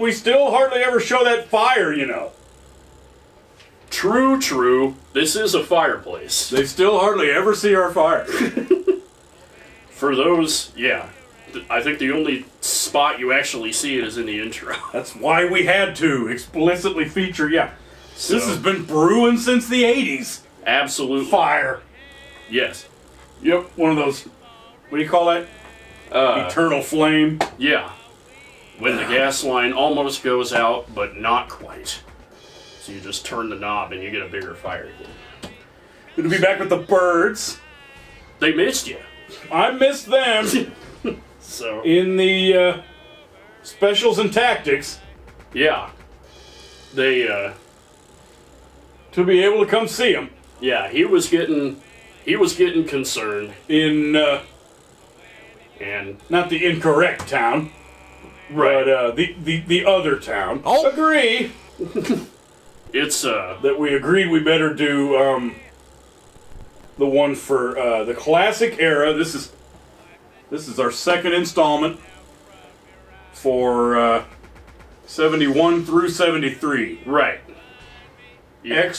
We still hardly ever show that fire, you know. True, true. This is a fireplace. They still hardly ever see our fire. For those, yeah. I think the only spot you actually see it is in the intro. That's why we had to explicitly feature, yeah. So, This has been brewing since the 80s. absolute Fire. Yes. Yep, one of those, what do you call that? Eternal flame. Yeah. When the gas line almost goes out, but not quite. So you just turn the knob and you get a bigger fire. Good to be back with the birds. They missed you. I missed them So, in the specials and tactics yeah. They, to be able to come see them yeah, he was getting concerned. in, And, not the incorrect town, right. but the other town. Oh. Agree It's, that we agreed we better do the one for the classic era. This is our second installment for 71 through 73. right. Yeah.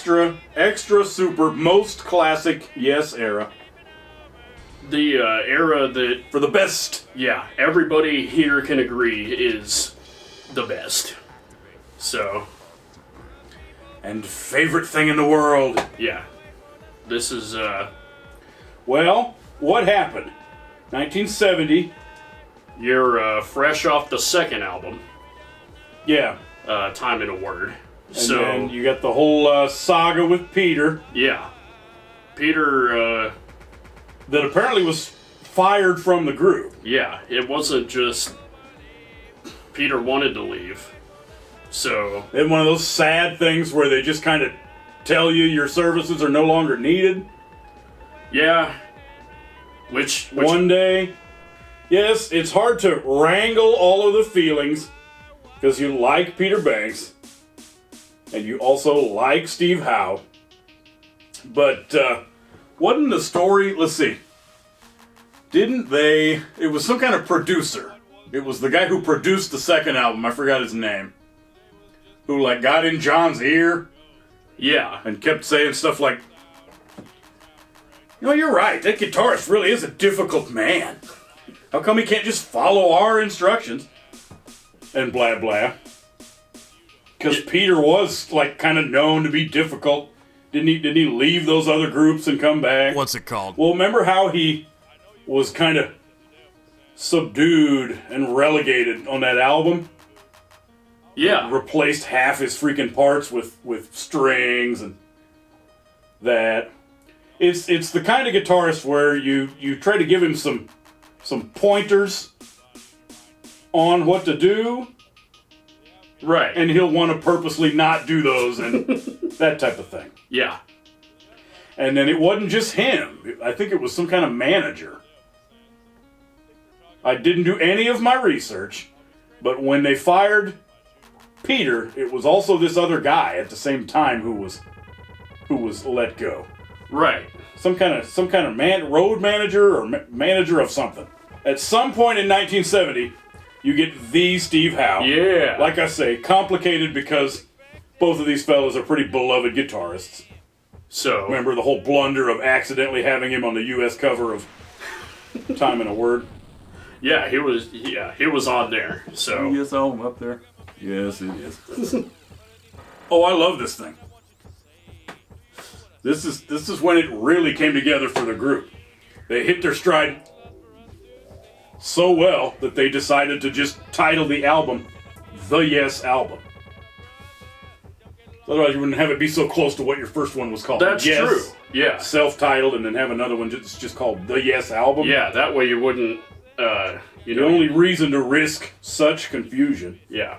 Extra super most classic yes era The, era that, for the best. yeah, everybody here can agree is the best. So, And favorite thing in the world. yeah. This is, Well, what happened? 1970. you're, fresh off the second album, Yeah. Time in a Word. And So, then you got the whole saga with Peter yeah. Peter, that apparently was fired from the group. yeah, it wasn't just Peter wanted to leave. So, And one of those sad things where they just kind of tell you your services are no longer needed. yeah. Which One day. Yes, it's hard to wrangle all of the feelings because you like Peter Banks and you also like Steve Howe. But wasn't the story, let's see, didn't they, it was some kind of producer. It was the guy who produced the second album, I forgot his name, who like got in John's ear yeah. and kept saying stuff like, you know, you're right, that guitarist really is a difficult man. How come he can't just follow our instructions? And blah blah. Because Peter was like kind of known to be difficult. Didn't he leave those other groups and come back? What's it called? Well, remember how he was kind of subdued and relegated on that album? Yeah. Replaced half his freaking parts with strings and that. It's the kind of guitarist where you try to give him some pointers on what to do, Right. and he'll want to purposely not do those and that type of thing. yeah. And then it wasn't just him. I think it was some kind of manager. I didn't do any of my research, but when they fired Peter, it was also this other guy at the same time who was let go. Right. Some kind of road manager or manager of something. At some point in 1970, you get the Steve Howe. Yeah. Like I say, complicated because both of these fellas are pretty beloved guitarists. So, Remember the whole blunder of accidentally having him on the U.S. cover of Time in a Word? yeah, he was on there. So, Yes, album up there. Yes, it is. Oh, I love this thing. This is when it really came together for the group. They hit their stride so well that they decided to just title the album The Yes Album. Otherwise, you wouldn't have it be so close to what your first one was called. that's Yes, true. Yeah. Self-titled, and then have another one just called The Yes Album. Yeah, that way you wouldn't, The only reason to risk such confusion. yeah.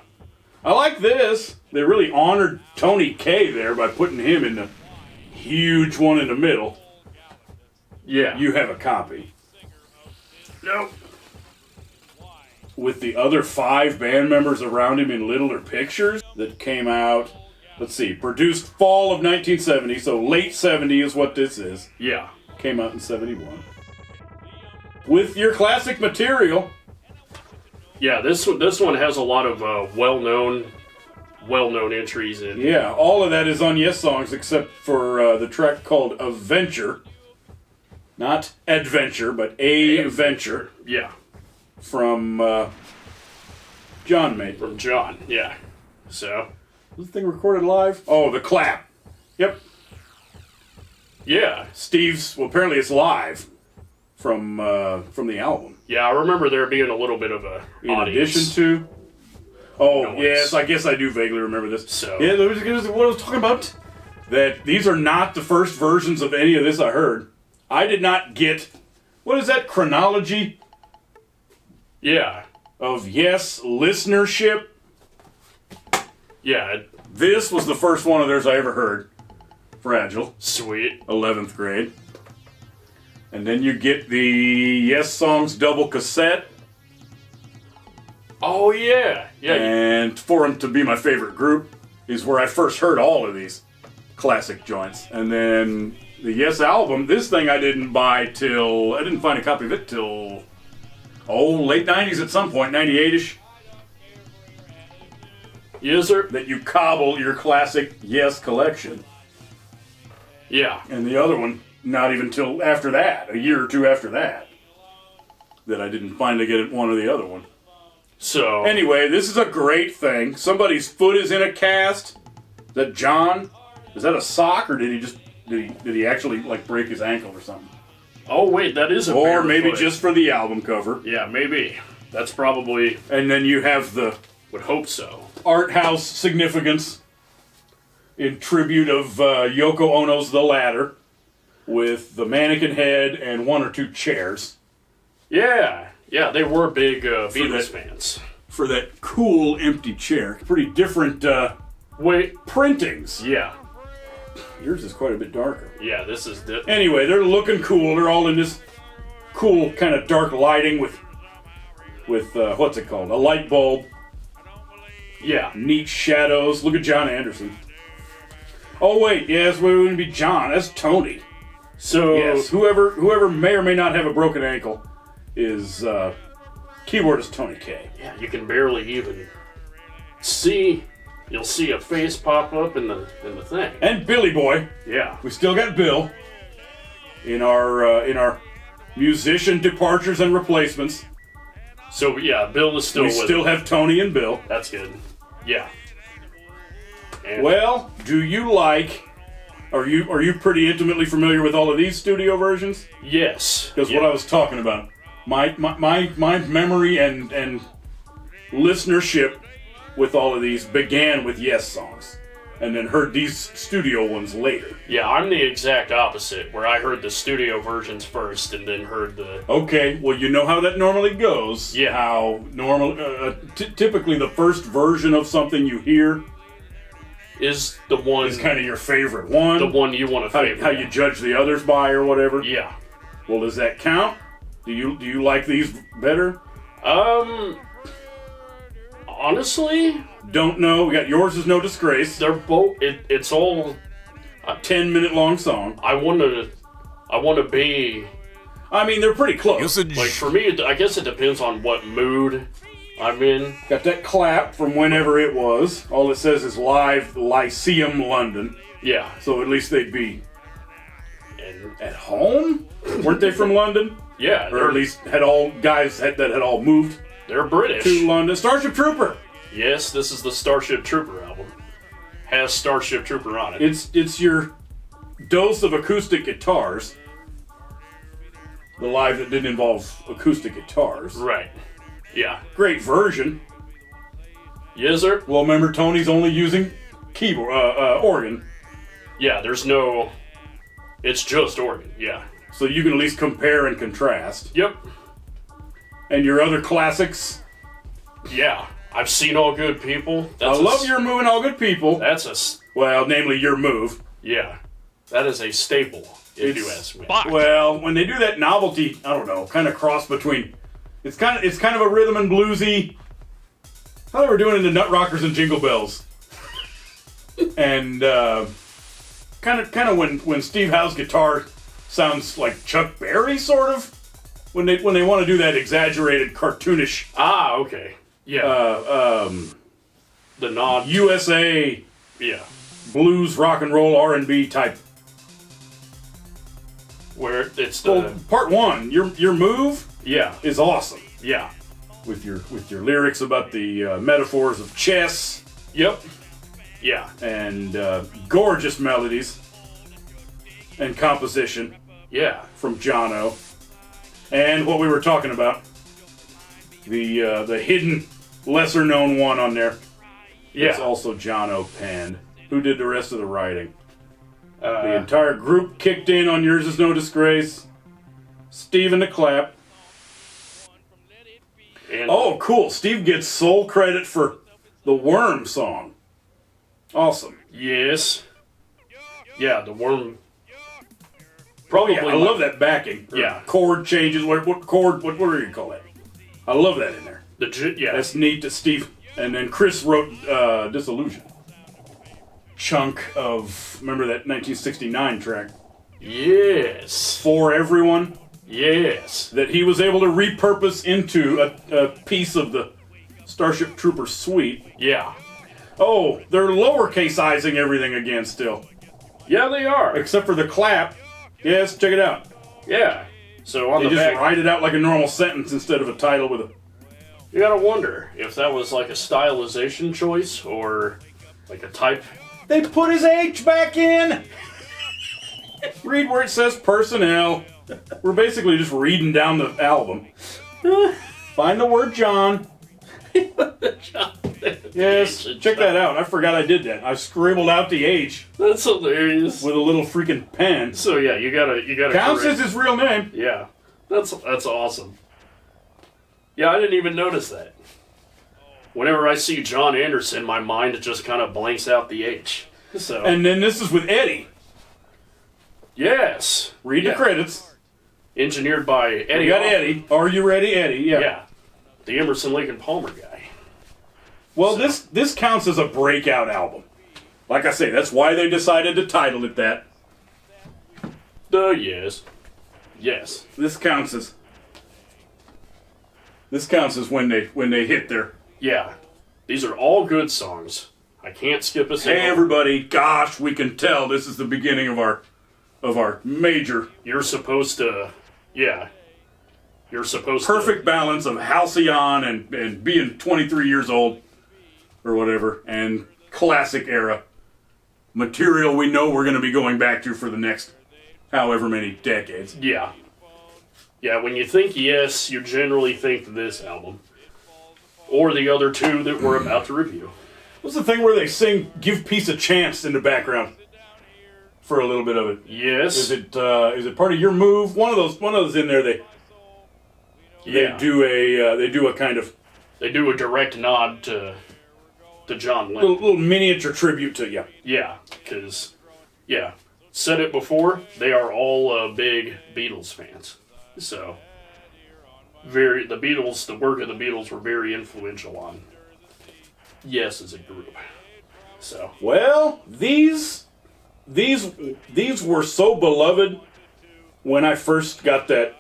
I like this. They really honored Tony Kaye there by putting him in the huge one in the middle. Yeah. You have a copy. Nope. With the other 5 band members around him in littler pictures that came out, let's see, produced fall of 1970, so late 70 is what this is. Yeah. Came out in 71. With your classic material, Yeah, this one has a lot of well-known entries in. Yeah, all of that is on Yes Songs except for the track called Adventure. Not Adventure, but A Venture. Yeah, From John made. from John. Yeah, so Was the thing recorded live? Oh, the clap. Yep. yeah, Steve's, well, apparently it's live from the album. yeah. I remember there being a little bit of a In audience. addition to... Oh, Noise. yes, I guess I do vaguely remember this. So- Yeah, that was what I was talking about. That these are not the first versions of any of this I heard. I did not get... What is that? Chronology Yeah, of Yes listenership? yeah, This was the first one of theirs I ever heard. Fragile. sweet. 11th grade. And then you get the Yes Songs double cassette. Oh yeah, yeah. And for them to be my favorite group is where I first heard all of these classic joints. And then the Yes album, this thing I didn't buy till, I didn't find a copy of it till, late 90s at some point, 98-ish. Yes, sir. That you cobble your classic Yes collection. Yeah, And the other one, not even till after that, a year or two after that, that I didn't finally get one or the other one. so Anyway, this is a great thing. Somebody's foot is in a cast. Is that John? Is that a sock, or did he actually like break his ankle or something? oh wait, that is a Or bare maybe foot. just for the album cover. yeah, maybe. That's probably And then you have the would hope so. art house significance in tribute of Yoko Ono's The Ladder, with the mannequin head and one or two chairs Yeah, yeah, they were big Beatles that- fans. for that cool empty chair. Pretty different Wait, printings. yeah, Yours is quite a bit darker. yeah. This is the Anyway, they're looking cool. They're all in this cool kind of dark lighting with what's it called? A light bulb, yeah, neat shadows. Look at John Anderson. Oh wait, yes, it wouldn't be John. That's Tony. So Yes, whoever may or may not have a broken ankle is keyboardist Tony K. yeah, you can barely even see. You'll see a face pop up in the thing. And Billy Boy. Yeah, We still got Bill in our musician departures and replacements. so yeah, Bill is still We with still it. have Tony and Bill. That's good. Yeah. And Well, do you like? Are you pretty intimately familiar with all of these studio versions? yes, Because what I was talking about, my memory and listenership with all of these began with Yes songs, and then heard these studio ones later. yeah, I'm the exact opposite, where I heard the studio versions first and then heard the Okay, well you know how that normally goes. Yeah. How typically the first version of something you hear is the one is kind of your favorite one. the one you want to favorite. How you judge the others by or whatever. Yeah. Well, does that count? Do you like these better? Honestly, Don't know. We got Yours Is No Disgrace. they're both. It's all. 10-minute long song. I want to be I mean, they're pretty close. like, for me. I guess it depends on what mood I'm in. Got that clap from whenever it was. All it says is Live Lyceum London. Yeah. So at least they'd be And at home? Weren't they from London? yeah, Or at least had all guys that had all moved they're British. to London. Starship Trooper. Yes, this is the Starship Trooper album. Has Starship Trooper on it. It's your dose of acoustic guitars. The live that didn't involve acoustic guitars. Right. Yeah. Great version. Yes, sir. Well, remember Tony's only using keyboard, organ, Yeah, there's no. It's just organ. Yeah. so you can at least compare and contrast. Yep. And your other classics. Yeah. I've seen All Good People. I love Your Move and All Good People. That's Well, namely Your Move. yeah. That is a staple, if you It's- ask me. Well, when they do that novelty, I don't know, kind of cross between. It's kind of a rhythm and bluesy. How they were doing in the Nut Rockers and Jingle Bells. And kind of when Steve Howe's guitar sounds like Chuck Berry, sort of. when they want to do that exaggerated cartoonish Okay. Yeah. The nod. USA Yeah. blues, rock and roll, R&B type. Where it's Well, part one, your move yeah. is awesome Yeah. with your lyrics about the metaphors of chess Yep. Yeah. and gorgeous melodies and composition Yeah. from Jono, and what we were talking about, the hidden, lesser known one on there. Yeah. It's also Jono penned. Who did the rest of the writing? The Uh, entire group kicked in on Yours Is No Disgrace. Steve in the clap. and Oh, cool. Steve gets sole credit for the Worm song. Awesome. yes. Yeah. The worm. Probably. I love that backing. Yeah. Chord changes. What chord? What do you call that? I love that in there. Yeah. That's neat that Steve. And then Chris wrote Disillusion. Chunk of, remember that 1969 track? Yes. For Everyone? Yes. That he was able to repurpose into a piece of the Starship Trooper suite. Yeah. Oh, they're lowercaseizing everything again still. Yeah, they are. Except for the clap. Yes, check it out. Yeah. So on They the just back, write it out like a normal sentence instead of a title with a... you gotta wonder if that was like a stylization choice or like a type. They put his H back in! Read where it says personnel. We're basically just reading down the album. Find the word John. Yes, check that out. I forgot I did that. I scribbled out the H That's hilarious. with a little freaking pen. So yeah, you gotta Counts correct- as his real name. Yeah, that's awesome. Yeah, I didn't even notice that. Whenever I see John Anderson, my mind just kind of blanks out the H. So And then this is with Eddie. yes, Read Yeah. the credits. engineered by Eddie. You got Hoffman. Eddie. Are you ready, Eddie? Yeah. Yeah, the Emerson Lake and Palmer guy. Well, this counts as a breakout album. Like I say, that's why they decided to title it that. Yes, yes, This counts as when they hit their... yeah. These are all good songs. I can't skip a single. Hey everybody, gosh, we can tell this is the beginning of our major You're supposed to, yeah. You're supposed to. perfect balance of halcyon and being 23 years old or whatever, and classic era material we know we're going to be going back to for the next however many decades. Yeah. Yeah, when you think Yes, you generally think this album. Or the other two that we're about to review. What's the thing where they sing "Give Peace a Chance" in the background for a little bit of it? Yes. Is it part of Your Move? One of those in there. They Yeah. do a kind of They do a direct nod to John Lennon. little miniature tribute to you. Yeah, because, yeah. Said it before, they are all big Beatles fans. So, the work of the Beatles were very influential on Yes as a group. So, Well, these were so beloved when I first got that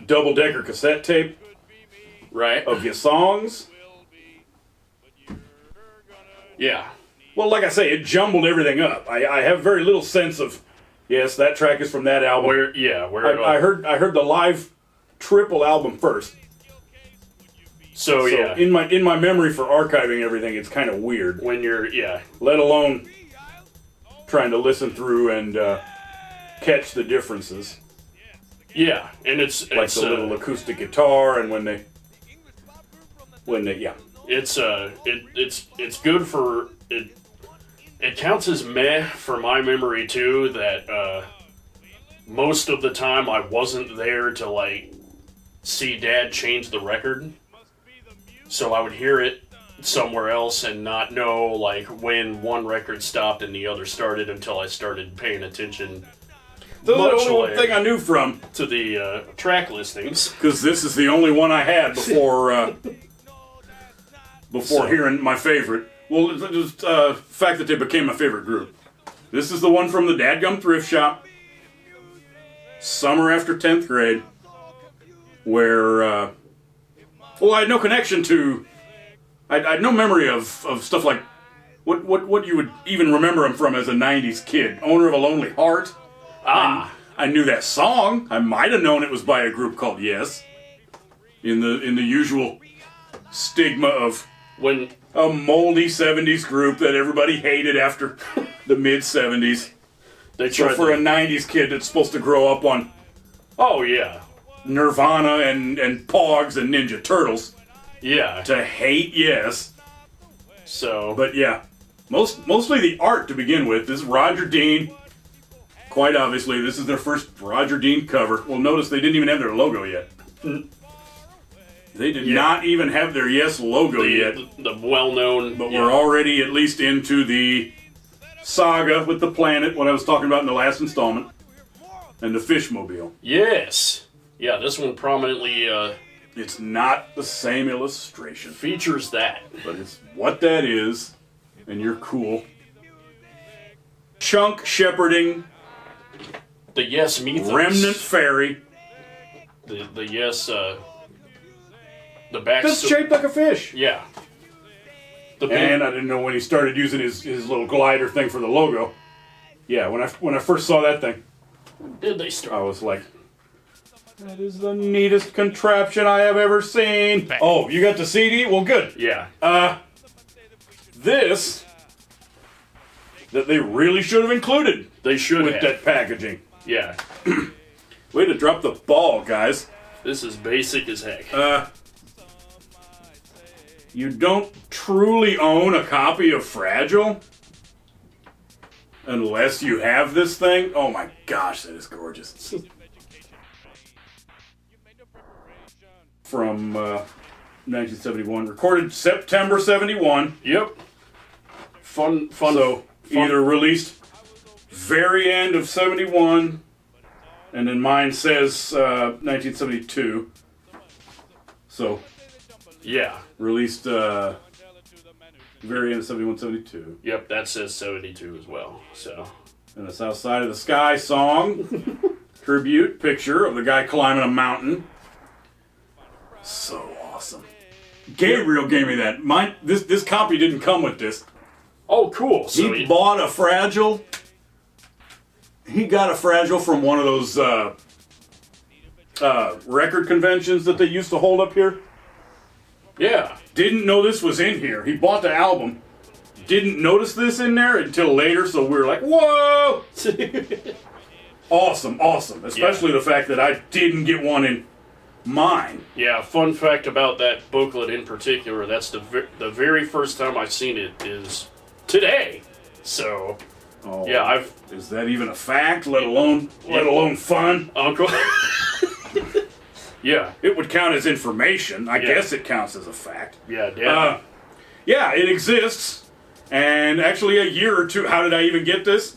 double-decker cassette tape right? of your songs. Yeah. Well, like I say, it jumbled everything up. I have very little sense of, yes, that track is from that album. I heard the live triple album first. So, yeah. in my memory for archiving everything, it's kind of weird. When you're, yeah. Let alone trying to listen through and catch the differences, Yeah, and it's like the little acoustic guitar, and when they yeah. It's good for it. It counts as meh for my memory too. That most of the time I wasn't there to like see Dad change the record, so I would hear it somewhere else and not know like when one record stopped and the other started until I started paying attention The much only later thing I knew from, to the track listings. because this is the only one I had before So- hearing my favorite. Well, it's just fact that they became my favorite group. This is the one from the Dadgum Thrift Shop. Summer after 10th grade. where, well, I had no connection to, I had no memory of stuff like, what you would even remember him from as a 90s kid. Owner of a Lonely Heart. Ah. I knew that song. I might have known it was by a group called Yes. In the usual stigma of When a moldy 70s group that everybody hated after the mid 70s. they So tried for a to, 90s kid that's supposed to grow up on oh yeah, Nirvana and Pogs and Ninja Turtles yeah. to hate Yes. So But yeah, mostly the art to begin with. This is Roger Dean. Quite obviously, this is their first Roger Dean cover. Well, notice they didn't even have their logo yet. They did not even have their Yes logo yet. the well-known, But we're already at least into the saga with the planet, what I was talking about in the last installment, and the Fishmobile. yes, yeah. This one prominently It's not the same illustration, features that. but it's what that is, and you're cool. Chunk shepherding, The Yes Mythos. remnant fairy. The Yes. The back. That's shaped like a fish. Yeah. The And I didn't know when he started using his little glider thing for the logo. Yeah, when I first saw that thing, did they I start? was like, that is the neatest contraption I have ever seen. Oh, you got the CD? Well, good. Yeah. This that they really should have included They should with have. that packaging. Yeah. Way to drop the ball, guys. This is basic as heck. You don't truly own a copy of Fragile unless you have this thing. Oh my gosh, that is gorgeous. From 1971, recorded September 71. Yep. Fun. So either released very end of 71, and then mine says 1972. So Yeah. released very end of 71, 72. Yep. That says 72 as well. So. And the South Side of the Sky song tribute picture of the guy climbing a mountain. So awesome. Gabriel gave me that. Mine. This copy didn't come with this. Oh, cool. So He bought a Fragile. He got a Fragile from one of those record conventions that they used to hold up here. yeah. Didn't know this was in here. He bought the album. Didn't notice this in there until later, so we were like, whoa! Awesome, awesome. Especially the fact that I didn't get one in mine. Yeah, fun fact about that booklet in particular, that's the very first time I've seen it is today. So, Oh, yeah, is that even a fact, let alone fun? Uncle. yeah, It would count as information. I Yeah. guess it counts as a fact. yeah, Dad. Yeah, it exists. And actually, a year or two. How did I even get this?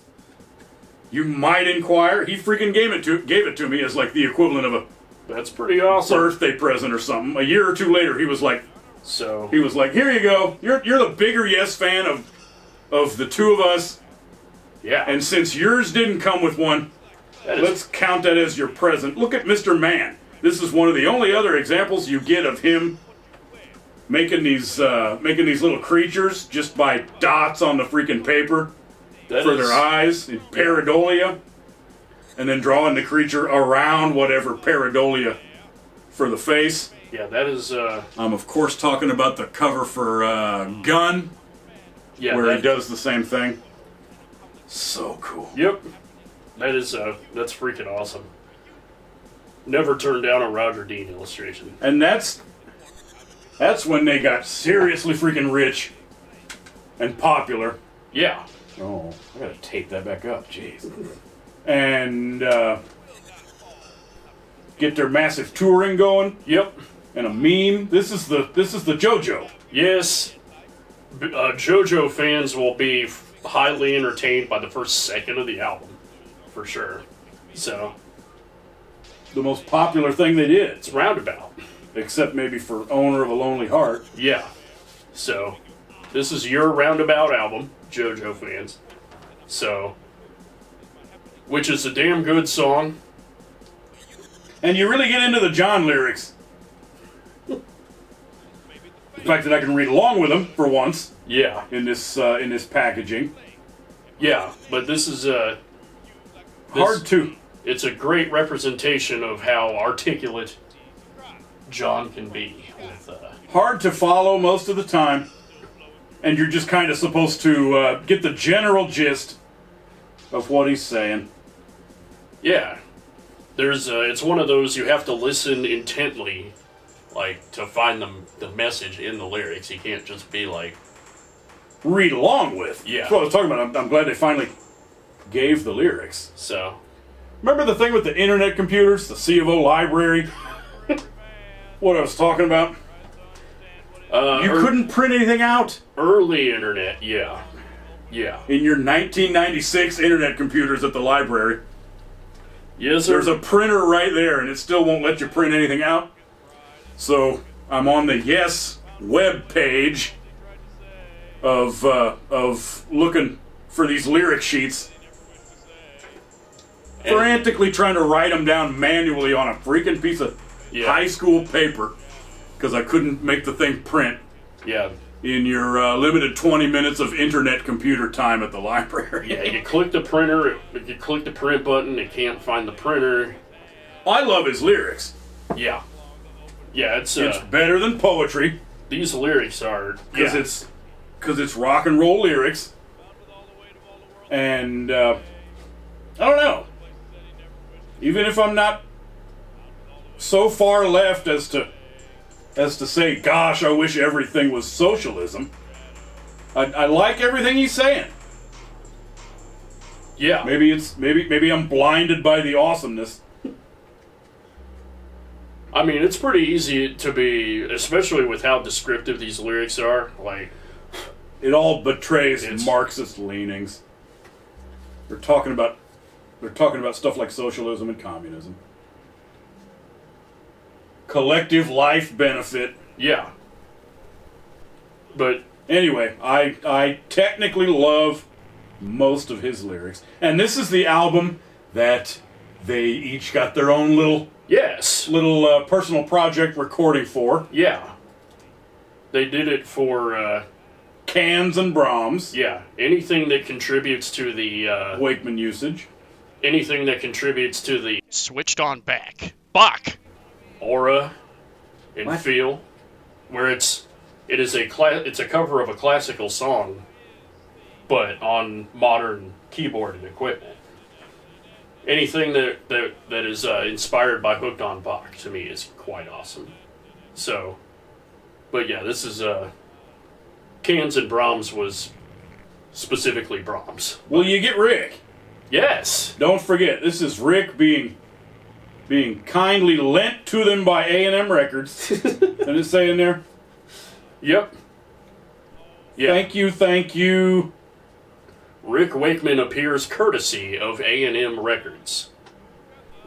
You might inquire. He freaking gave it to me as like the equivalent of a That's pretty awesome. birthday present or something. A year or two later, he was like, So, "Here you go. You're the bigger Yes fan of the two of us. yeah, And since yours didn't come with one, that is, let's count that as your present. Look at Mr. Man. This is one of the only other examples you get of him making these little creatures just by dots on the freaking paper that for is- their eyes in pareidolia, and then drawing the creature around whatever pareidolia for the face. Yeah, that is. I'm of course talking about the cover for Gun, Yeah, where that, he does the same thing. So cool. Yep, that is. That's freaking awesome. Never turned down a Roger Dean illustration. And that's when they got seriously freaking rich and popular. Yeah, Oh, I gotta tape that back up. Jeez. And get their massive touring going yep, and a meme. This is the JoJo. yes. JoJo fans will be highly entertained by the first second of the album, for sure. So The most popular thing they did, it's roundabout. except maybe for Owner of a Lonely Heart. Yeah. So this is your roundabout album, JoJo fans. So, which is a damn good song. And you really get into the John lyrics. The fact that I can read along with them for once Yeah. in this packaging. Yeah. But this is Hard to. It's a great representation of how articulate John can be. With Hard to follow most of the time. And you're just kind of supposed to get the general gist of what he's saying. yeah, there's it's one of those you have to listen intently, like to find the message in the lyrics. You can't just be like, Read along with. Yeah. That's what I was talking about. I'm glad they finally gave the lyrics. so. Remember the thing with the internet computers, the C of O library? What I was talking about? You couldn't print anything out Early internet, yeah. in your 1996 internet computers at the library. Yes, sir. There's a printer right there, and it still won't let you print anything out. So I'm on the Yes web page of looking for these lyric sheets, frantically trying to write them down manually on a freaking piece of high school paper because I couldn't make the thing print Yeah. in your limited 20 minutes of internet computer time at the library. Yeah, you click the printer, you click the print button, it can't find the printer. I love his lyrics. Yeah. Yeah, it's Better than poetry these lyrics are because it's rock and roll lyrics. And I don't know. Even if I'm not so far left as to say, gosh, I wish everything was socialism, I like everything he's saying. yeah. Maybe I'm blinded by the awesomeness. I mean, it's pretty easy to be, especially with how descriptive these lyrics are. Like, It all betrays It's- Marxist leanings. They're talking about stuff like socialism and communism. Collective life benefit. yeah. But Anyway, I technically love most of his lyrics. And this is the album that they each got their own little yes, personal project recording for. yeah. They did it for Cans and Brahms. yeah, anything that contributes to the Wakeman usage. anything that contributes to the Switched on back. Bach. aura and What? feel, where it's a cover of a classical song, but on modern keyboard and equipment. Anything that is inspired by Hooked on Bach to me is quite awesome. So, but yeah, this is Cans and Brahms was specifically Brahms. Well, you get Rick. Yes. Don't forget, this is Rick being kindly lent to them by A&M Records. And it's saying there, Yep. Yeah. thank you. Rick Wakeman appears courtesy of A&M Records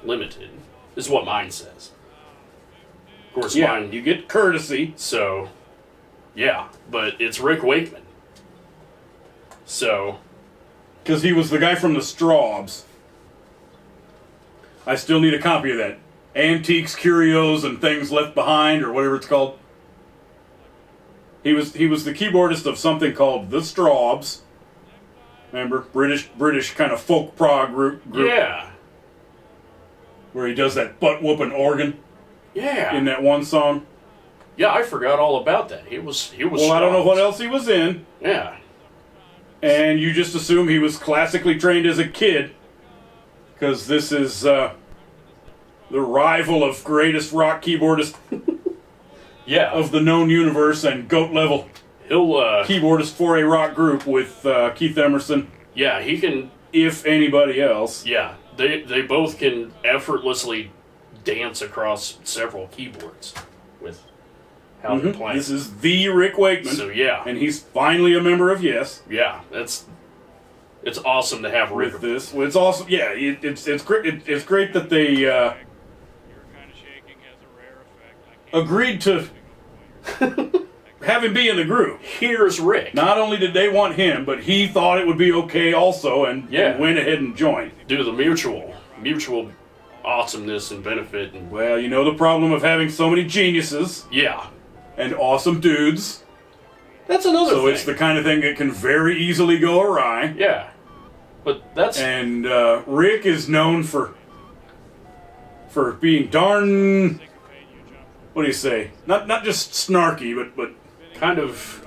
Limited, is what mine says. Of course, Yeah, mine. you get courtesy. So, yeah, but it's Rick Wakeman. So, Because he was the guy from the Strawbs. I still need a copy of that. Antiques, Curios, and Things Left Behind, or whatever it's called. He was the keyboardist of something called the Strawbs. Remember? British kind of folk prog group. yeah, Where he does that butt-whooping organ yeah, in that one song. yeah. I forgot all about that. He was. Well, I don't know what else he was in. Yeah, And you just assume he was classically trained as a kid. Because this is the rival of greatest rock keyboardist yeah. of the known universe and GOAT level He'll. keyboardist for a rock group with Keith Emerson, Yeah, he can. if anybody else. Yeah, they both can effortlessly dance across several keyboards with how they're playing. This is the Rick Wakeman. So yeah, And he's finally a member of Yes. yeah, it's awesome to have Rick. With this. Well, it's also, yeah, it's great. It's great that they agreed to have him be in the group. Here's Rick. Not only did they want him, but he thought it would be okay also, and Yeah. went ahead and joined. Do the mutual awesomeness and benefit. And Well, you know the problem of having so many geniuses yeah, and awesome dudes. that's another So thing. it's the kind of thing that can very easily go awry. Yeah, but that's And Rick is known for being darn, what do you say? Not just snarky, but kind of.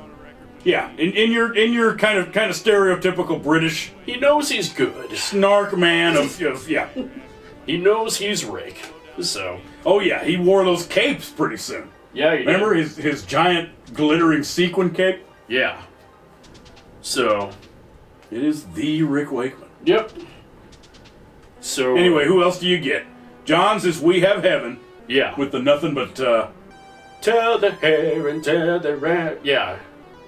yeah, in your kind of stereotypical British He knows he's good. snark man of yeah. He knows he's Rick. So Oh yeah, he wore those capes pretty soon. yeah, he Remember did. his giant glittering sequin cape? Yeah. So It is the Rick Wakeman. yep. So Anyway, who else do you get? John's is We Have Heaven yeah. with the nothing but Tell the hair and tell the rat. Yeah.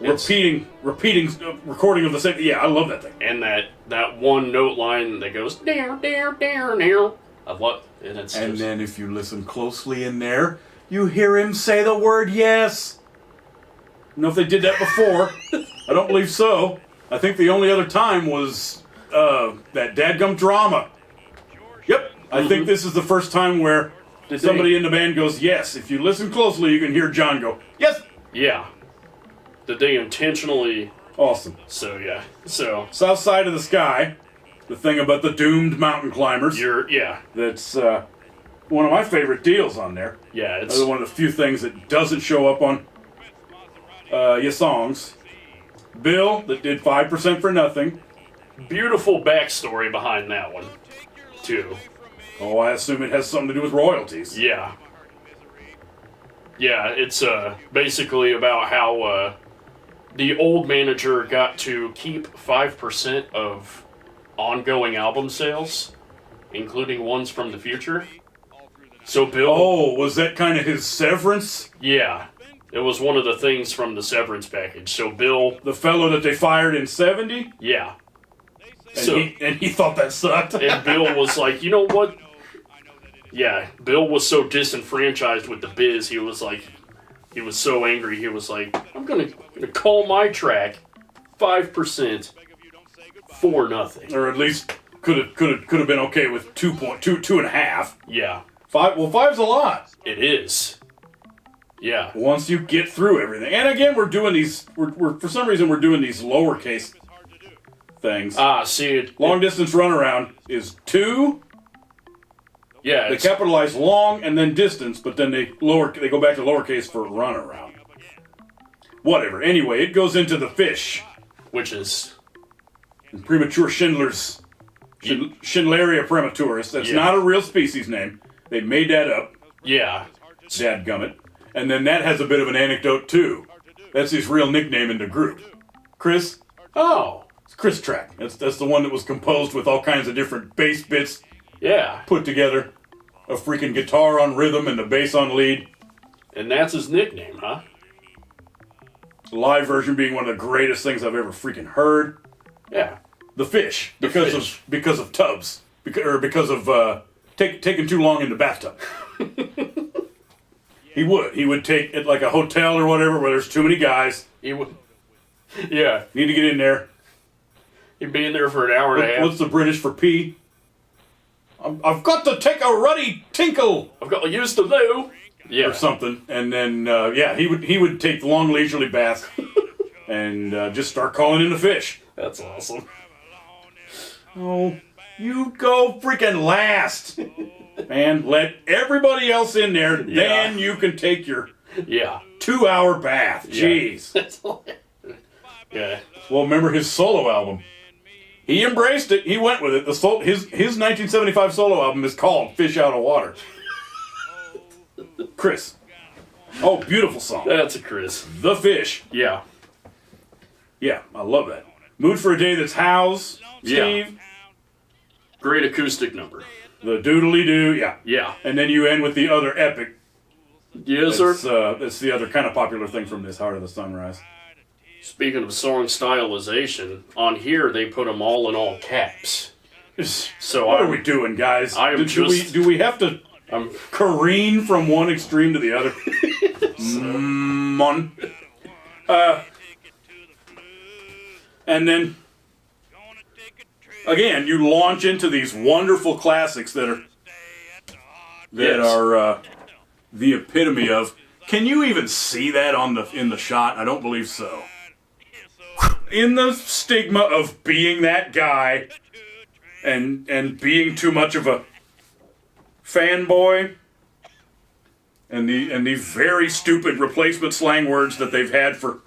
It's- repeating recording of the same. Yeah, I love that thing. and that one note line that goes down, down, down, down. I love, and it's And just, then if you listen closely in there, you hear him say the word yes. I don't know if they did that before. I don't believe so. I think the only other time was that dadgum drama. Yep. I think this is the first time where Did somebody they- in the band goes yes. If you listen closely, you can hear John go yes. yeah. That they intentionally. Awesome. So yeah. So South Side of the Sky, the thing about the doomed mountain climbers. yeah. That's one of my favorite deals on there. Yeah. It's That's one of the few things that doesn't show up on your songs. Bill, that did 5% for nothing. beautiful backstory behind that one, too. Oh, I assume it has something to do with royalties. Yeah. Yeah, it's basically about how the old manager got to keep 5% of ongoing album sales, including ones from the future. So Bill, Oh, was that kind of his severance? yeah, it was one of the things from the severance package. So Bill, The fellow that they fired in 70? yeah, And he thought that sucked? and Bill was like, you know what? Yeah, Bill was so disenfranchised with the biz. He was so angry. He was like, I'm gonna call my track 5% for nothing. Or at least could have been okay with 2.2.5. Yeah, 5. Well, 5's a lot it is. Yeah, once you get through everything. And again, we're doing these. We're for some reason we're doing these lowercase things. see it. Long distance runaround is 2. Yeah, They it's, capitalize long and then distance, but then they go back to lowercase for runaround. Whatever. Anyway, it goes into the fish. which is And premature Schindler's Schindleria prematuris. That's Yeah. not a real species name. They made that up. yeah, Dadgummit. And then that has a bit of an anecdote too. That's his real nickname in the group. Chris. oh, It's Chris Track. That's the one that was composed with all kinds of different bass bits yeah, put together. A freaking guitar on rhythm and the bass on lead. and that's his nickname, huh? Live version being one of the greatest things I've ever freaking heard. Yeah, The fish, The because fish. of tubs, because of taking too long in the bathtub. He would take it like a hotel or whatever where there's too many guys. he would. Yeah, Need to get in there. he'd be in there for an hour and a half. What's the British for pee? I've got to take a ruddy tinkle I've got used to loo. Yeah, or something, and then he would take the long leisurely bath and just start calling in the fish. that's awesome. Oh, you go freaking last. Man, let everybody else in there, then you can take your Yeah, 2-hour bath. Jeez. yeah, Well, remember his solo album. He embraced it. He went with it. His 1975 solo album is called Fish Out of Water. Chris. Oh, beautiful song. that's a Chris. The Fish. Yeah, Yeah, I love that. Mood for a Day That's House. Yeah. Steve. great acoustic number. The Doodly Doo. Yeah. Yeah, And then you end with the other epic. yes, sir. That's the other kind of popular thing from this Heart of the Sunrise. Speaking of song stylization, on here they put them all in all caps. So What I'm, are we doing, guys? I am do we have to I'm careen from one extreme to the other? Mon. And then, again, you launch into these wonderful classics that are that Yes. are the epitome of. Can you even see that in the shot? I don't believe so. In the stigma of being that guy and being too much of a fanboy, and the very stupid replacement slang words that they've had for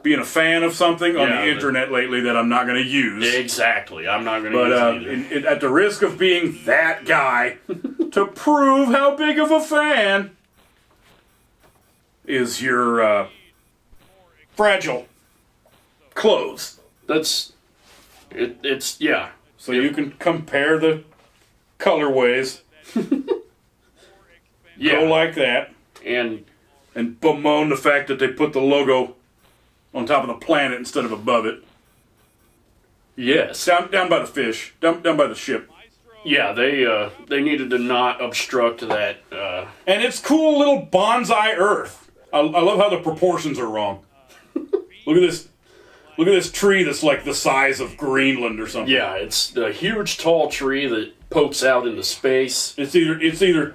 being a fan of something on the internet lately that I'm not going to use. Exactly. I'm not going to But use it either. at the risk of being that guy, to prove how big of a fan is your fragile clothes. That's it's yeah. So you can compare the colorways, Yeah. go like that, and bemoan the fact that they put the logo on top of the planet instead of above it. yes. Down by the fish, down by the ship. Yeah, they needed to not obstruct that And it's cool little bonsai Earth. I love how the proportions are wrong. Look at this. Look at this tree that's like the size of Greenland or something. yeah, it's a huge tall tree that pokes out into space. It's either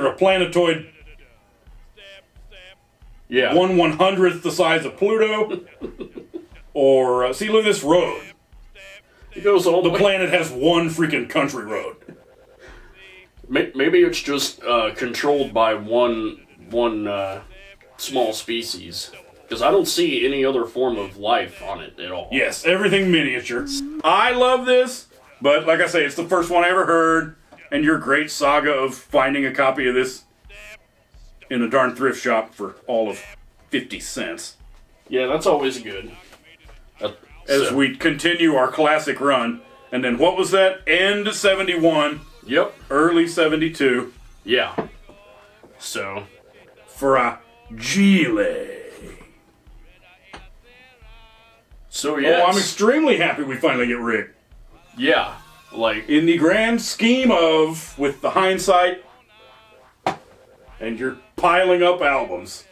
a planetoid Yeah. 1/100th the size of Pluto, or see, look at this road. It goes all the The way. planet has one freaking country road. Maybe it's just controlled by one small species. Because I don't see any other form of life on it at all. Yes, everything miniature. I love this, but like I say, it's the first one I ever heard, and your great saga of finding a copy of this in a darn thrift shop for all of 50 cents. Yeah, that's always good. As we continue our classic run, and then what was that? End 71, Yep. early 72, Yeah. So. Fragile. So yes. Oh, I'm extremely happy we finally get Rick. Yeah. Like. In the grand scheme of, with the hindsight, and you're piling up albums,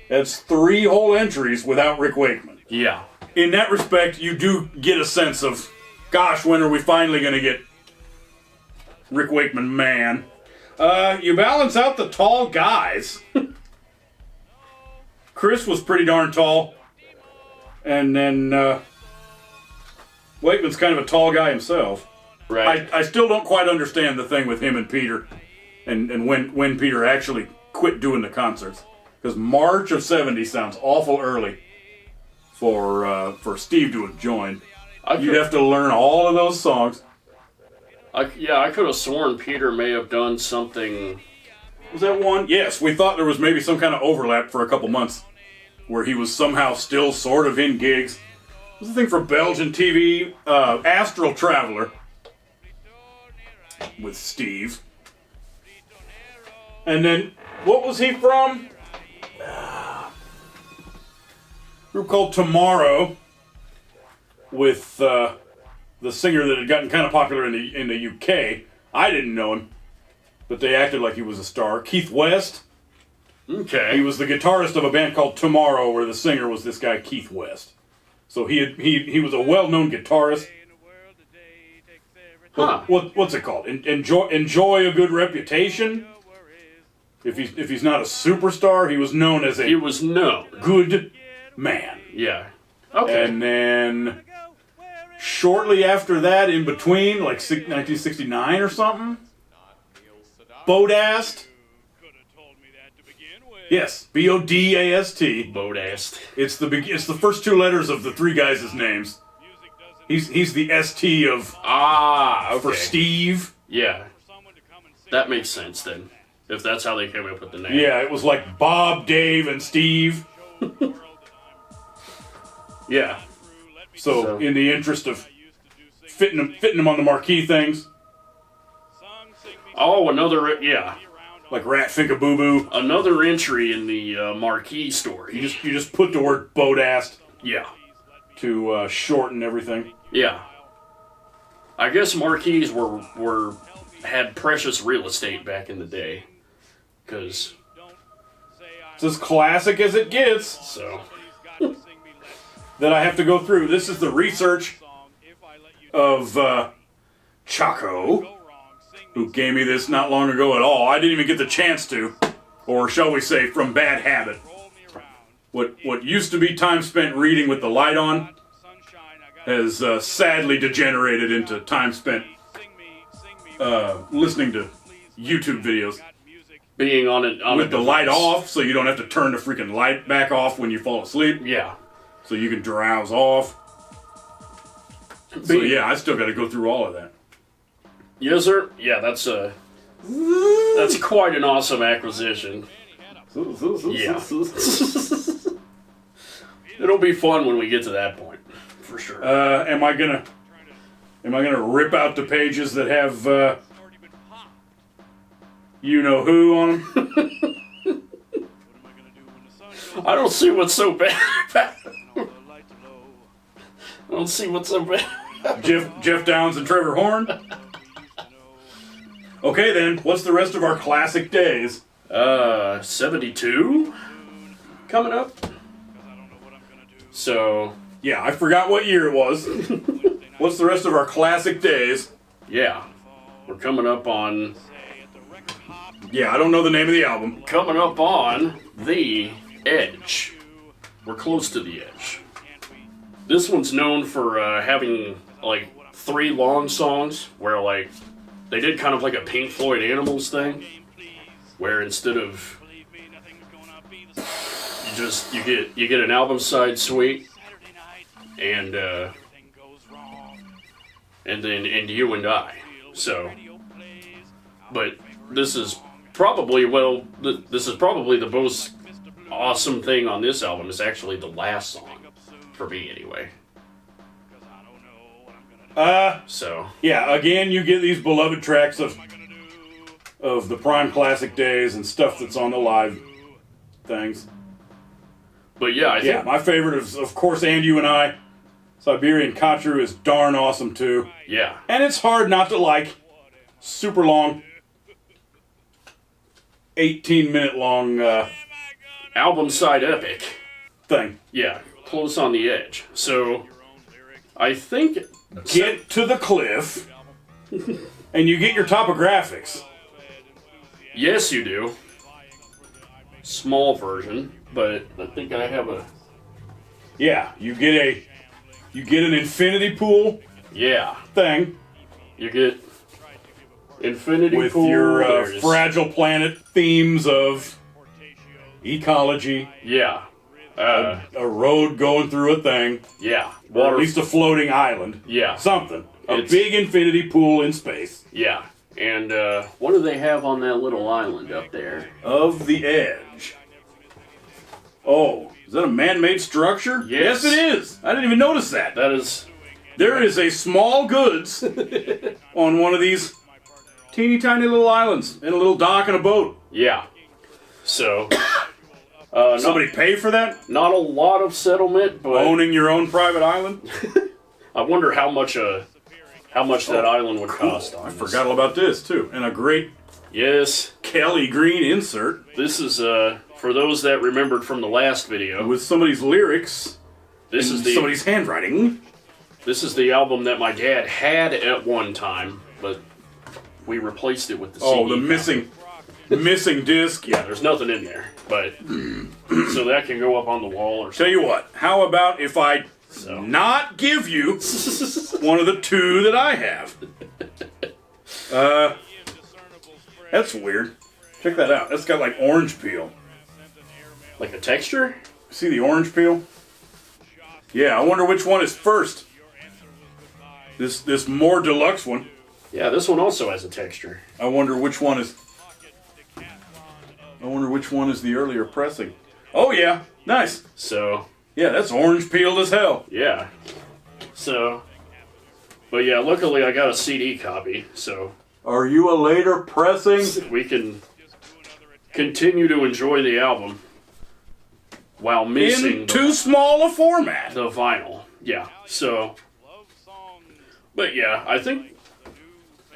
that's 3 whole entries without Rick Wakeman. Yeah. In that respect, you do get a sense of, gosh, when are we finally going to get Rick Wakeman man? You balance out the tall guys. Chris was pretty darn tall. And then Wakeman's kind of a tall guy himself. Right. I still don't quite understand the thing with him and Peter, and when Peter actually quit doing the concerts, because March of '70 sounds awful early for Steve to have joined. You'd have to learn all of those songs. I could have sworn Peter may have done something. Was that one? Yes, we thought there was maybe some kind of overlap for a couple months, where he was somehow still sort of in gigs. What was the thing for Belgian TV? Astral Traveler with Steve. And then, what was he from? Group called Tomorrow with the singer that had gotten kind of popular in the UK. I didn't know him, but they acted like he was a star. Keith West. Okay. He was the guitarist of a band called Tomorrow, where the singer was this guy Keith West. So he was a well-known guitarist. Huh. What's it called? Enjoy a good reputation. If he's not a superstar, he was known as He a was known. good man. Yeah. Okay. And then shortly after that, in between, like 1969 or something, Bodast. Yes, Bodast. Bodast. It's the first 2 letters of the 3 guys' names. He's the ST of Okay. for Steve. Yeah. That makes sense then. If that's how they came up with the name. Yeah, it was like Bob, Dave, and Steve. Yeah. So in the interest of fitting them on the marquee things, Oh, yeah. like Rat Finka Boo Boo, Another entry in the marquee story. you just put the word Bodast Yeah. to shorten everything. Yeah. I guess marquees had precious real estate back in the day. Because, It's as classic as it gets so. that I have to go through. This is the research of Chaco. who gave me this not long ago at all. I didn't even get the chance to, or shall we say, from bad habit. What used to be time spent reading with the light on has sadly degenerated into time spent listening to YouTube videos. Being on it with the light off, so you don't have to turn the freaking light back off when you fall asleep. Yeah. So you can drowse off. So yeah, I still got to go through all of that. Yes, sir. Yeah, that's quite an awesome acquisition. Yeah. It'll be fun when we get to that point, for sure. Am I gonna rip out the pages that have you know who on them? I don't see what's so bad. I don't see what's so bad. Jeff Downs and Trevor Horn. Okay then, what's the rest of our classic days? 72 coming up. So yeah, I forgot what year it was. What's the rest of our classic days? Yeah, we're coming up on. Yeah, I don't know the name of the album. Coming up on The Edge. We're close to the edge. This one's known for having like 3 long songs where like they did kind of like a Pink Floyd Animals thing, where instead of you get an album side suite and then You and I. So, but this is probably the most awesome thing on this album is actually the last song, for me anyway. So yeah, again, you get these beloved tracks of the prime classic days and stuff that's on the live things. But yeah, I think my favorite is of course And You and I. Siberian Khatru is darn awesome too. Yeah, and it's hard not to like. Super long, 18-minute long album side epic thing. Yeah, close on the edge. So I think get to the cliff, and you get your topographics. Yes, you do. Small version, but I think I have a. Yeah, you get an infinity pool. Yeah, thing. You get infinity with pool your fragile planet themes of ecology. Yeah. A road going through a thing. Yeah. Or at least a floating island. Yeah. Something. A big infinity pool in space. Yeah. And what do they have on that little island up there? Of the Edge. Oh, is that a man-made structure? Yes. Yes, it is. I didn't even notice that. That is. There is a small goods on one of these teeny tiny little islands in a little dock and a boat. Yeah. So. Somebody pay for that? Not a lot of settlement, but owning your own private island. I wonder how much that island would cost. I forgot all about this too, and a great Kelly Green insert. This is for those that remembered from the last video with somebody's lyrics. This is somebody's handwriting. This is the album that my dad had at one time, but we replaced it with the CD. Oh, the missing disc. Yeah, there's nothing in there, but so that can go up on the wall or something. Tell you what, how about if I not give you one of the 2 that I have? That's weird. Check that out. That's got like orange peel. Like a texture? See the orange peel? Yeah, I wonder which one is first. This more deluxe one. Yeah, this one also has a texture. I wonder which one is the earlier pressing. Oh yeah, nice. So yeah, that's orange peeled as hell. Yeah. So, but yeah, luckily I got a CD copy, so. Are you a later pressing? We can continue to enjoy the album while missing in too small a format. The vinyl. Yeah. So. But yeah, I think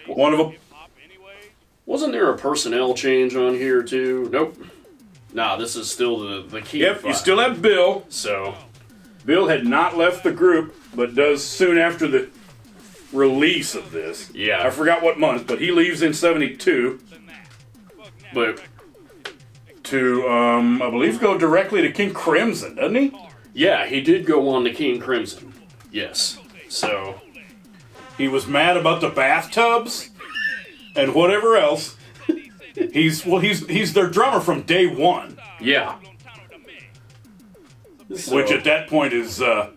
one of them. Wasn't there a personnel change on here too? Nope. Nah, this is still the key. Yep, you still have Bill. So, Bill had not left the group, but does soon after the release of this. Yeah. I forgot what month, but he leaves in 72 But to, I believe, go directly to King Crimson, doesn't he? yeah, he did go on to King Crimson. Yes. So, He was mad about the bathtubs and whatever else. He's their drummer from day one, yeah. which at that point is the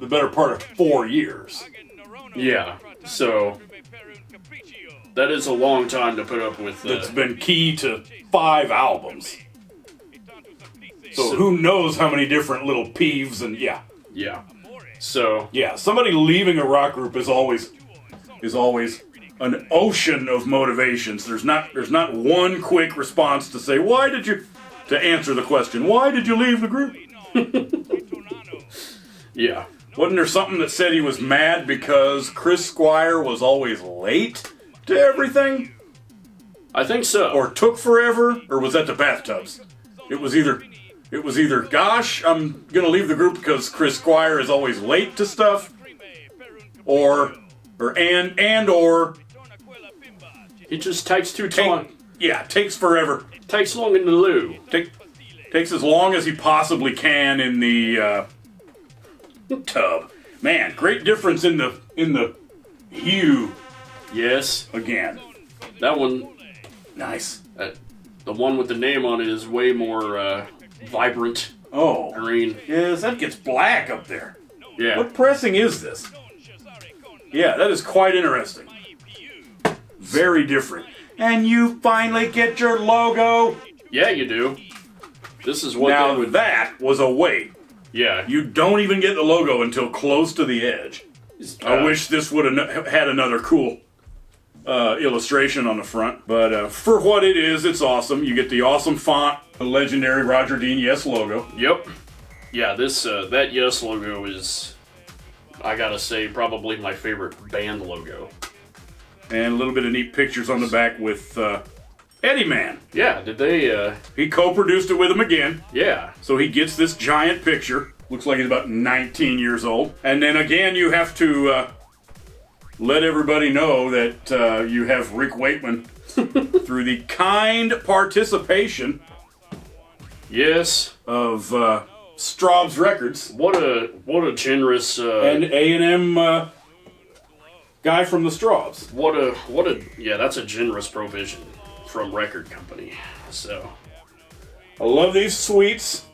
better part of 4 years. Yeah. So, that is a long time to put up with. That's been key to 5 albums. So who knows how many different little peeves and yeah. So, Yeah, somebody leaving a rock group is always an ocean of motivations. There's not one quick response to say to answer the question, why did you leave the group? yeah. Wasn't there something that said he was mad because Chris Squire was always late to everything? I think so. Or took forever? Or was that the bathtubs? It was either gosh, I'm gonna leave the group because Chris Squire is always late to stuff, or It just takes too long. takes forever. Takes long in the loo. Takes as long as he possibly can in the tub. Man, great difference in the hue Yes. again. That one, Nice. the one with the name on it, is way more vibrant Oh, green. yes, that gets black up there. Yeah. What pressing is this? Yeah, that is quite interesting. Very different. And you finally get your logo. Yeah, you do. This is what Now they would. that was a wait. Yeah. You don't even get the logo until close to the edge. I wish this would have had another cool illustration on the front. But for what it is, it's awesome. You get the awesome font, the legendary Roger Dean Yes logo. Yep. Yeah, this that Yes logo is, I gotta say, probably my favorite band logo. And a little bit of neat pictures on the back with Eddie Man. Yeah, did they, He co-produced it with him again. yeah. So he gets this giant picture. Looks like he's about 19 years old. And then again, you have to let everybody know that you have Rick Wakeman through the kind participation Yes. of Straub's Records What a generous, and A&M guy from the Straubs. yeah, that's a generous provision from record company. So, I love these suites.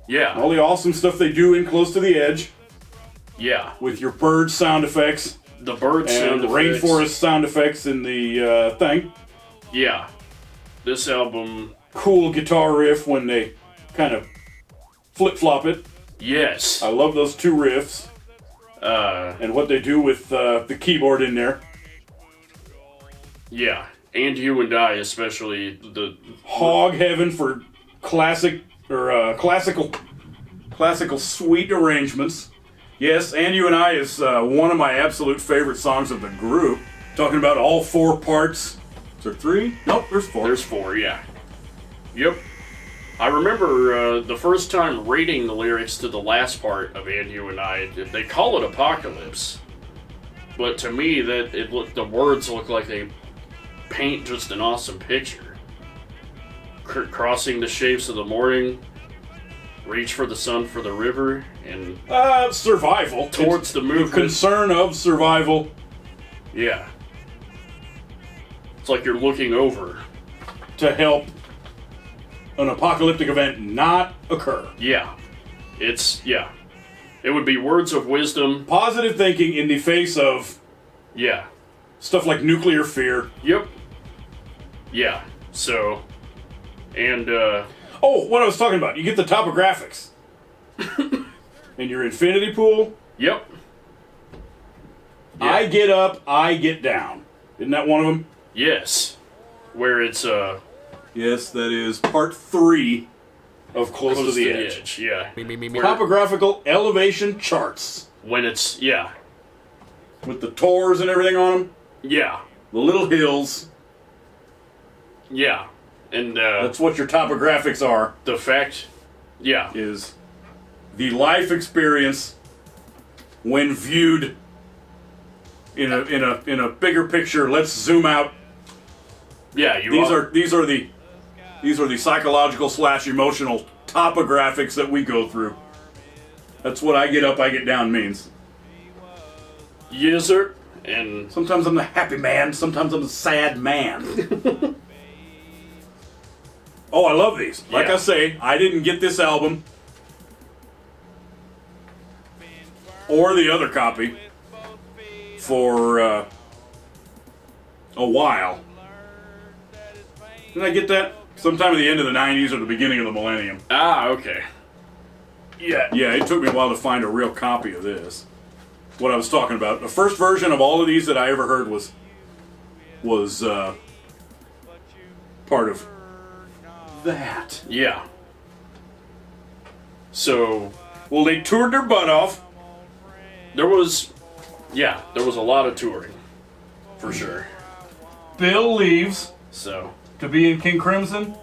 yeah. All the awesome stuff they do in Close to the Edge Yeah. with your bird sound effects The bird and sound effects. rainforest sound effects in the thing. Yeah. This album, Cool guitar riff when they kind of flip-flop it. yes. I love those two riffs and what they do with the keyboard in there. Yeah. And You and I, especially the Hog heaven for classic or classical sweet arrangements. Yes, And You and I is one of my absolute favorite songs of the group. Talking about all 4 parts. Is there 3? Nope, there's 4. There's 4, yeah. Yep. I remember the first time reading the lyrics to the last part of And You and I, they call it Apocalypse. But to me, the words look like they paint just an awesome picture. Crossing the shapes of the morning, reach for the sun for the river, and Survival. towards the movement. Concern of survival. Yeah. It's like you're looking over. To help an apocalyptic event not occur. Yeah. Yeah. It would be words of wisdom. Positive thinking in the face of Yeah. stuff like nuclear fear. Yep. Yeah. So, and, Oh, what I was talking about. You get the topographics. In your infinity pool, yep. Yeah. I get up, I get down. Isn't that one of them? Yes. Where it's, Yes, that is part 3 of Close to the Edge. Yeah. Topographical elevation charts. When it's, yeah. With the tors and everything on them. Yeah. The little hills. Yeah. And, That's what your topographics are. the fact, yeah. Is the life experience when viewed in a bigger picture. Let's zoom out. Yeah, These are the psychological / emotional topographics that we go through. That's what I get up, I get down means. Yes, sir. And Sometimes I'm the happy man, sometimes I'm the sad man. Oh, I love these. Like Yeah. I say, I didn't get this album or the other copy for a while. Did I get that? Sometime at the end of the 90s or the beginning of the millennium. okay. Yeah. Yeah, it took me a while to find a real copy of this. What I was talking about. The first version of all of these that I ever heard was part of that. Yeah. So Well, they toured their butt off. there was a lot of touring, for sure. Bill leaves So to be in King Crimson,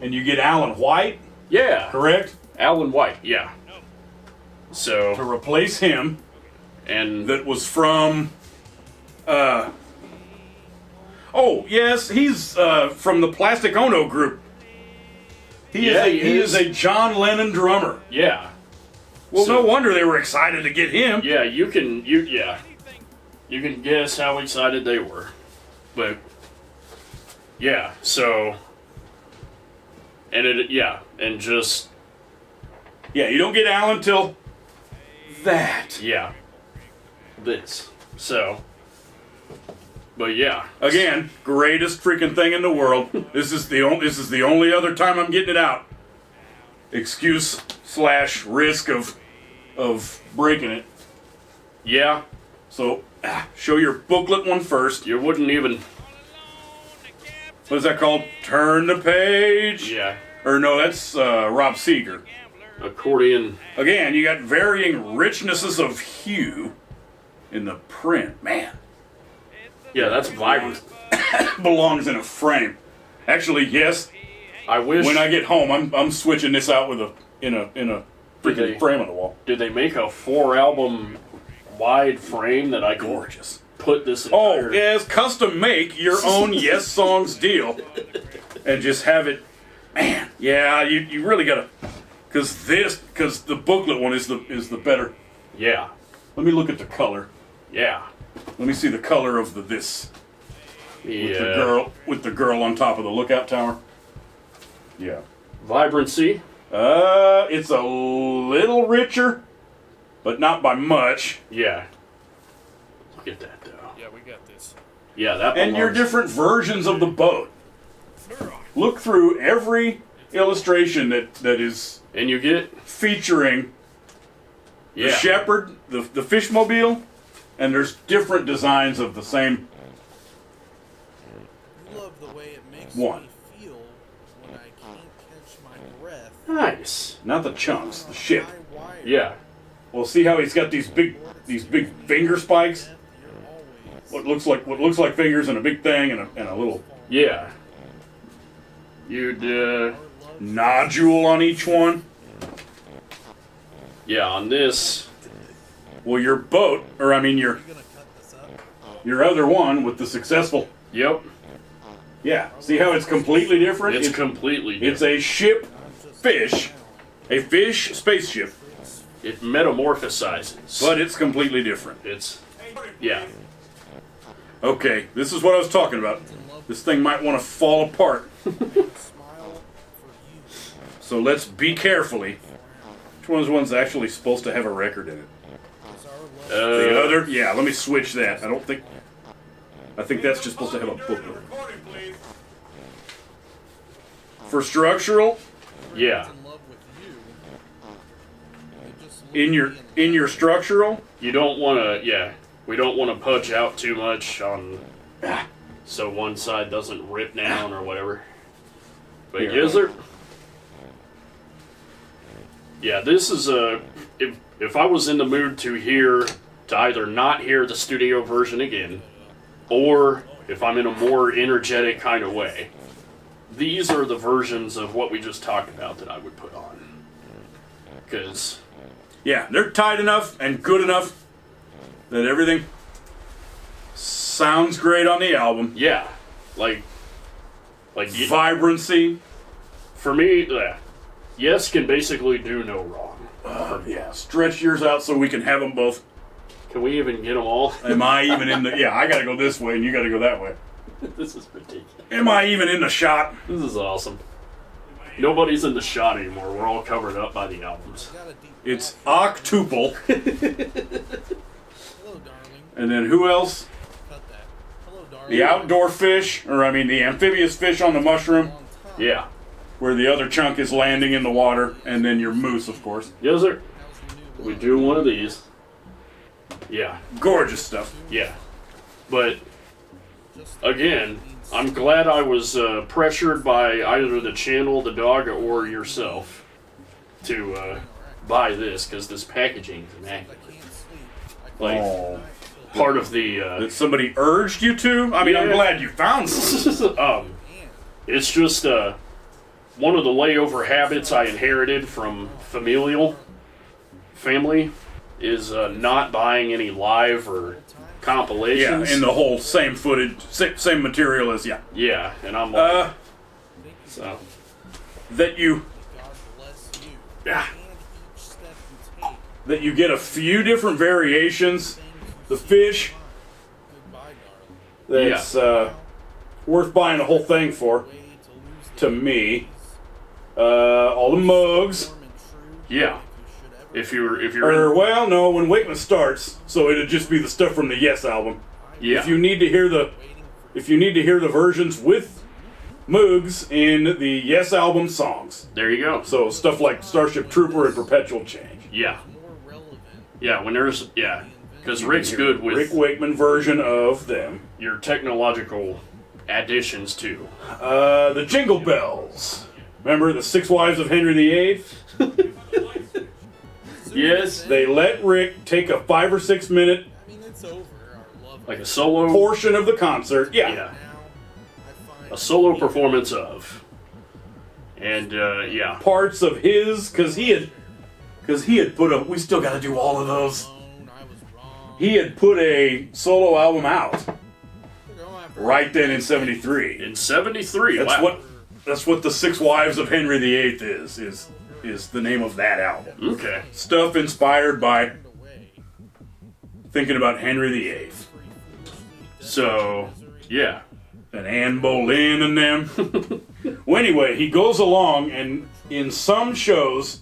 and you get Alan White, yeah, correct? Alan White, yeah. To So replace him, and that was from, oh, yes, he's from the Plastic Ono group. He is a John Lennon drummer. yeah, Well, So- no wonder they were excited to get him. yeah, you can guess how excited they were, but yeah, so and just Yeah, you don't get Alan till that. this, so. But yeah, Again, greatest freaking thing in the world. This is the only other time I'm getting it out. Excuse / risk of breaking it. yeah, So, show your booklet one first. you wouldn't even, What is that called? Turn the page. yeah, Or no, that's Rob Seeger. accordion, Again, you got varying richnesses of hue in the print. Man, yeah, that's vibrant. belongs in a frame. Actually, yes. I wish. When I get home, I'm switching this out with in a freaking they- frame on the wall. Did they make a 4-album wide frame that I can Gorgeous. put this Oh, entire... yes, custom make your own Yes Songs deal, and just have it. Man, yeah, you really gotta, because the booklet one is the better. Yeah, Let me look at the color. yeah, Let me see the color of this yeah. with the girl on top of the lookout tower. Yeah. Vibrancy. It's a little richer, but not by much. Yeah. Look at that, though. Yeah, we got this. Yeah, that And your belongs- different versions of the boat. Look through every illustration that is And you get... featuring Yeah. the shepherd, the fishmobile, and there's different designs of the same Love the way it makes one. me feel when I can't catch my breath. Nice. Not the chunks, the ship. My wire. Yeah. Well, see how he's got these big finger spikes? You're always What looks like fingers and a big thing and a little Yeah. You'd, nodule on each one. yeah, on this... Well, your boat, or I mean gonna cut this up. your other one with the successful. Yep. Yeah. See how it's completely different? It's completely different. It's a ship fish, a fish spaceship, It metamorphosizes. but it's completely different. It's... Yeah. Okay, this is what I was talking about. This thing might want to fall apart. Smile for you. So let's be carefully. Which one is one's actually supposed to have a record in it? Is our love The other? Yeah, let me switch that. I think that's just supposed to have a booklet. For structural, Yeah. in love with you? You just look in your structural, You don't want to... Yeah. We don't want to punch out too much on... So one side doesn't rip down or whatever. But Here. yes, sir. Yeah, this is a... If I was in the mood to either not hear the studio version again, or if I'm in a more energetic kind of way, these are the versions of what we just talked about that I would put on. Because Yeah, they're tight enough and good enough that everything sounds great on the album. Yeah, like Vibrancy. for me, Yes can basically do no wrong. Yeah, stretch yours out so we can have them both. Can we even get them all? Am I even in the... Yeah, I gotta go this way and you gotta go that way. This is ridiculous. Am I even in the shot? This is awesome. Nobody's in the shot anymore. We're all covered up by the albums. Got a deep It's octuple. hello, darling. And then who else? Cut that. Hello, darling. The outdoor fish, or I mean the amphibious fish on the mushroom, Long time. Yeah. where the other chunk is landing in the water, and then your moose, of course. Yes, sir. That was the new We blood. do one of these. Yeah. Gorgeous stuff. Yeah. But Just again, I'm glad I was pressured by either the channel, the dog, or yourself to buy this because this packaging is I immaculate. can't sleep. Like Oh. part of the. That somebody urged you to? I mean, I'm Yeah. glad you found some. It's just one of the layover habits I inherited from family is not buying any live or Yeah, compilations. in the whole same footage, same material as, yeah. Yeah, and I'm like, so That you God bless you. yeah, And each step you take. that you get a few different variations. The fish, Goodbye, darling. that's worth buying the whole thing for, Way to lose to the me. All the mugs. warm and true. yeah. You should ever If you're Or, in, well, no, when Wakeman starts, so it'd just be the stuff from the Yes album. yeah, If you need to hear the versions with Moogs in the Yes album songs. there you go. So stuff like Starship Trooper and Perpetual Change. Yeah, more relevant. yeah. When there's because Rick's good with Rick Wakeman version of them. your technological additions too. The Jingle Bells. Remember the Six Wives of Henry VIII? Yes, They let Rick take a 5 or 6 minute I mean, it's over. Our love. like a solo. portion of the concert. Yeah. Yeah, Now, I find a solo performance of, and yeah, Parts of his, because he had put a. We still got to do all of those. alone, I was wrong. He had put a solo album out Go after right then in '73. in '73. That's Wow. what the Six Wives of Henry VIII is the name of that album. Okay. Stuff inspired by away. thinking about Henry VIII So yeah, and Anne Boleyn and them. Well, anyway, he goes along, and in some shows,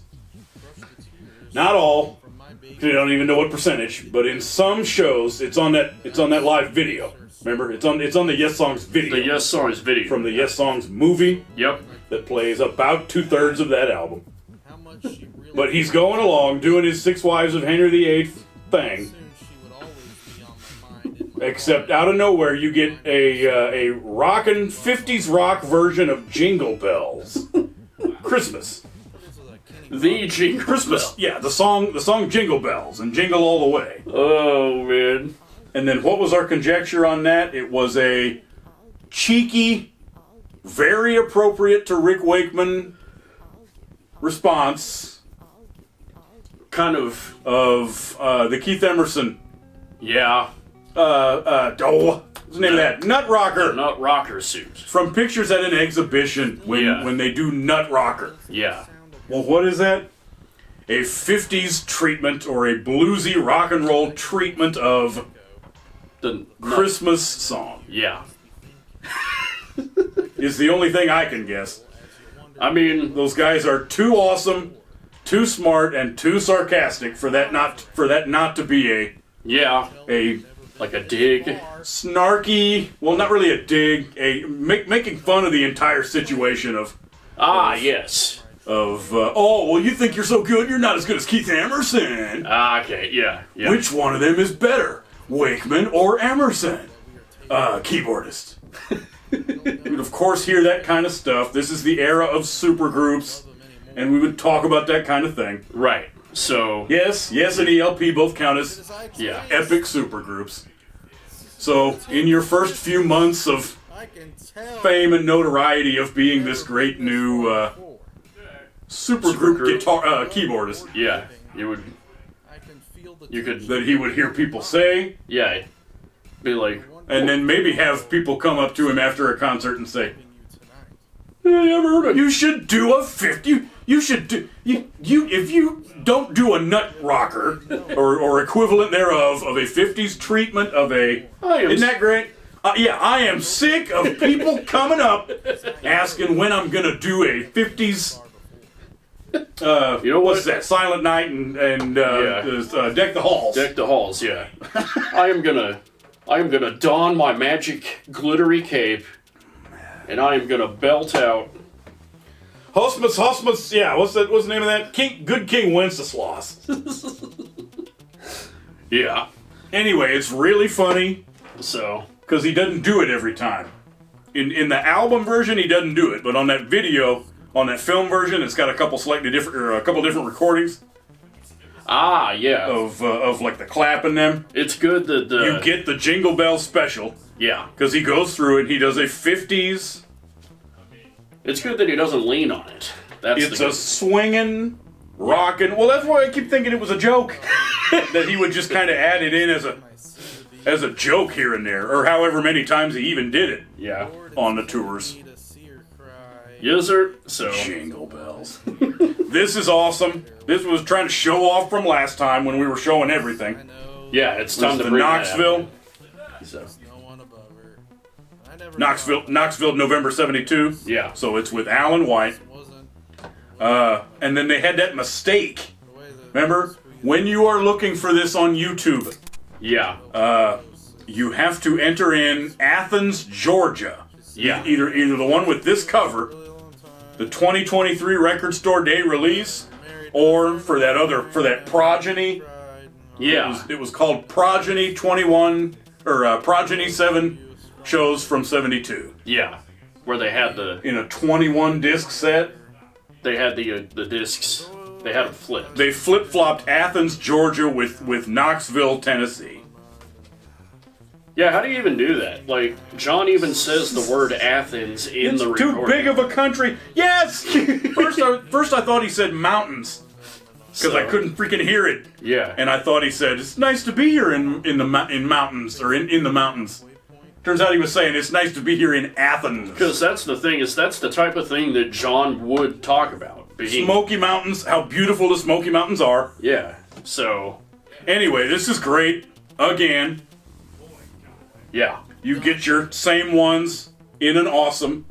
not all, From my baby. 'cause I don't even know what percentage, but in some shows, it's on that live video. Remember, it's on the Yes Songs video the Yes Songs video from the Yes Songs movie Yep. that plays about 2/3 of that album. How much she really But he's going along doing his Six Wives of Henry VIII thing. soon she would always be on my mind. And my Except out of nowhere, you get a rockin' 50s rock version of Jingle Bells. Christmas. this was a Kenny The Jingle Christmas. Bell. Yeah, the song Jingle Bells and Jingle All the Way. Oh man. And then what was our conjecture on that? It was a cheeky, very appropriate to Rick Wakeman response Kind of. of the Keith Emerson. Yeah. What's the name of that? Nut Rocker. Not rocker suit. From pictures at an exhibition Yeah. when they do Nut Rocker. Yeah. Well, what is that? A 50s treatment or a bluesy rock and roll treatment of The Christmas song Yeah. is the only thing I can guess. I mean, Those guys are too awesome, too smart, and too sarcastic for that not to be yeah. a Like a dig. snarky. Well, not really a dig. Making fun of the entire situation of Yes. oh well, you think you're so good, you're not as good as Keith Emerson. Okay. Yeah. Yeah. Which one of them is better, Wakeman or Emerson? Keyboardist. You would of course hear that kind of stuff. This is the era of supergroups, and we would talk about that kind of thing. Right. So. Yes, and ELP both count as Yeah. epic supergroups. So, in your first few months of I can tell. fame and notoriety of being this great new supergroup Supergroup. guitar keyboardist, Yeah. You would. You could, that he would hear people say, yeah, be like, and then maybe have people come up to him after a concert and say, "Yeah, you ever heard of?" "You should do a 50. You should do you if you don't do a nut rocker or equivalent thereof of a 50s treatment of a. Isn't that great? Yeah, I am sick of people coming up asking when I'm gonna do a 50s. You know What's what? that? Silent Night and Deck the Halls. Deck the halls, yeah. I am gonna don my magic glittery cape, and I am gonna belt out. Hosmus, yeah, what's the name of that? Good King Wenceslas. Yeah. Anyway, it's really funny So, because he doesn't do it every time. In the album version, he doesn't do it, but on that video, on that film version, it's got a couple slightly different, or a couple different recordings yeah. of like the clap in them. It's good that You get the Jingle Bell special yeah. because he goes through it. He does a 50s. It's good that he doesn't lean on it. That's It's the a swinging, rocking. Well, that's why I keep thinking it was a joke. That he would just kind of add it in as a joke here and there, or however many times he even did it yeah. on the tours. Yes, sir. So, Jingle bells. This is awesome. This was trying to show off from last time when we were showing everything. yeah, it's This time is to the bring Knoxville. That out. So, Knoxville, November 72. yeah. So it's with Alan White. And then they had that mistake. Remember? When you are looking for this on YouTube, Yeah. you have to enter in Athens, Georgia. Yeah. Either the one with this cover, the 2023 Record Store Day release, or for that Progeny. Yeah. It was called Progeny 21 or Progeny 7 shows from 72 Yeah. Where they had in a 21 disc set. the discs. They had them flipped. They flip-flopped Athens, Georgia with Knoxville, Tennessee. Yeah, how do you even do that? Like, John even says the word Athens in It's the too recording. big of a country. Yes. First I thought he said mountains because I So, couldn't freaking hear it, Yeah. and I thought he said it's nice to be here in mountains or in the mountains. Turns out he was saying it's nice to be here in Athens. Because that's the thing, is that's the type of thing that John would talk about. Being, Smoky Mountains, how beautiful the Smoky Mountains are. yeah. So, Anyway, this is great. Again, yeah. you get your same ones in an awesome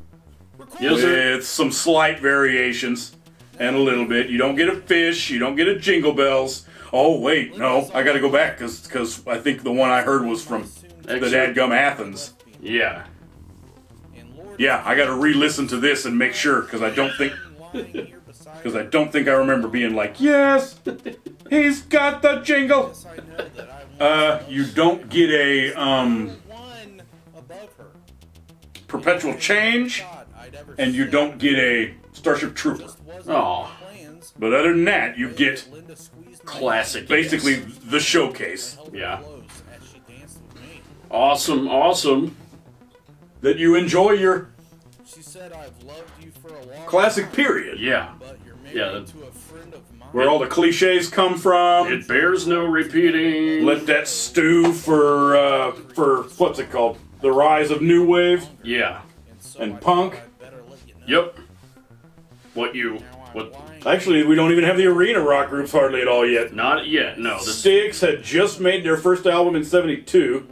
Yes, sir. with some slight variations and a little bit. You don't get a fish, you don't get a Jingle Bells. Oh, wait, no, I gotta go back because I think the one I heard was from the dadgum Athens. Yeah. Yeah, I gotta re-listen to this and make sure because I don't think I remember being like, yes, he's got the jingle. You don't get a perpetual change, and you don't get a Starship Trooper. Oh, But other than that, you get classic. basically yes. the showcase Yeah. Awesome, awesome. that you enjoy your She said I've loved you for a long classic period, Yeah. but you're married Yeah, that- to a friend of mine. where all the cliches come from. It bears no repeating. Let that stew for what's it called? The rise of new wave Yeah. and punk. Yep. What? Actually, we don't even have the arena rock groups hardly at all yet. Not yet. No. Styx had just made their first album in '72,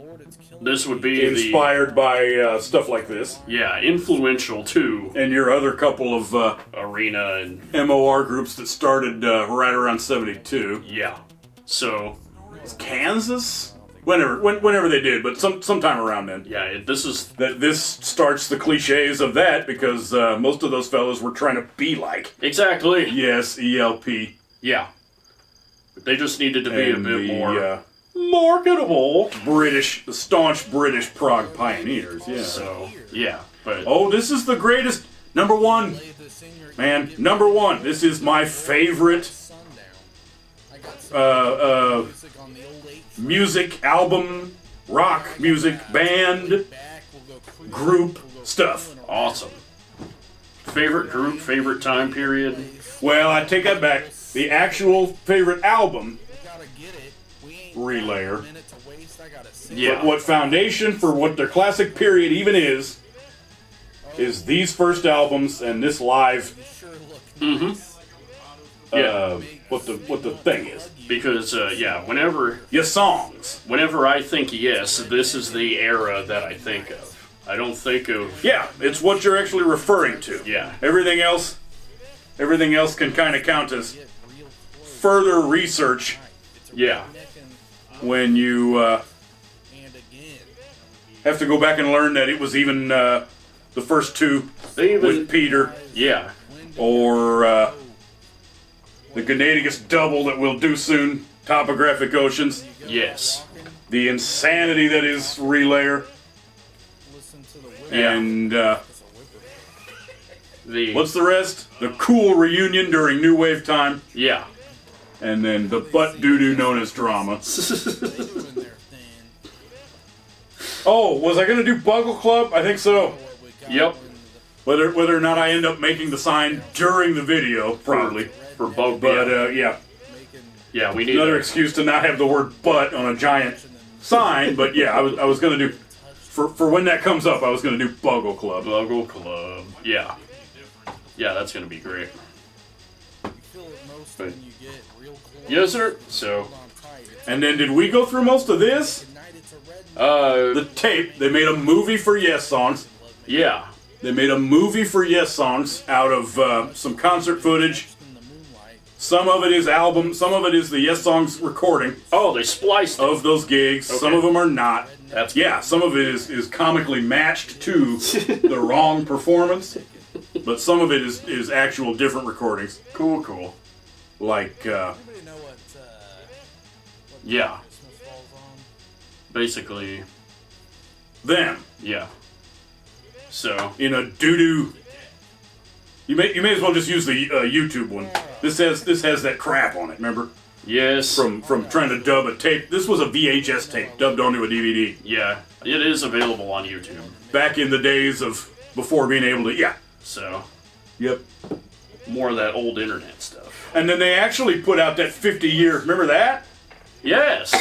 This would be inspired by stuff like this, influential too. and your other couple of Arena and MOR groups that started right around '72. yeah. So Kansas, whenever they did, but sometime around then. yeah, this is This starts the cliches of that because most of those fellas were trying to be like, exactly. yes, ELP. Yeah. But they just needed to be a and bit the, more marketable. the staunch British prog pioneers. Yeah. So yeah, but Oh, this is the greatest. Number one, man. Number one. This is my favorite music album, rock music band, group stuff. awesome. Favorite group, favorite time period. Well, I take that back. The actual favorite album relayer. minute to waste. I gotta sit. Yeah. But what foundation for what their classic period even is these first albums and this live, You sure look Mm-hmm. nice. what the thing is. Because whenever Your songs. I think Yes, this is the era that I think of. I don't think of Yeah, it's what you're actually referring to. Yeah. Everything else can kind of count as further research yeah. when you And again. have to go back and learn that it was even the first two They even with Peter yeah. or the Grenadius double that we'll do soon, Topographic Oceans, Yes. the insanity that is Relayer, Listen to the whip. Yeah. and The what's the rest? The cool reunion during New Wave time, yeah. and then the butt doo-doo known as Drama. Doing their thing. Oh, was I gonna do Bugle Club? I think so. What we got Yep. when the Whether or not I end up making the sign during the video, probably. For both. But yeah. yeah, making Yeah, we need another excuse to not have the word "butt" on a giant sign. But yeah, I was gonna do for when that comes up. I was gonna do Bugle Club. Bugle Club. Yeah. Yeah, that's gonna be great. you feel it most when you get real close. Yes, sir. So, Hold on tight. It's And then did we go through most of this? night. It's a red The tape. They made a movie for Yes songs. yeah. They made a movie for Yes songs out of some concert footage. in the moonlight. Some of it is album. Some of it is the Yes songs recording Oh, they spliced it. of those gigs. Some Okay. of them are not. That's Yeah, some of it is comically matched to the wrong performance, but some of it is actual different recordings. cool. Cool. Like, Anybody know what Yeah. Christmas falls on? Basically, them yeah. So, in a doo-doo. You may as well just use the YouTube one. This has that crap on it, remember? yes. From trying to dub a tape. This was a VHS tape dubbed onto a DVD. Yeah, it is available on YouTube. Back in the days of before being able to, yeah. So, Yep. more of that old internet stuff. And then they actually put out that 50-year, remember that? Yes.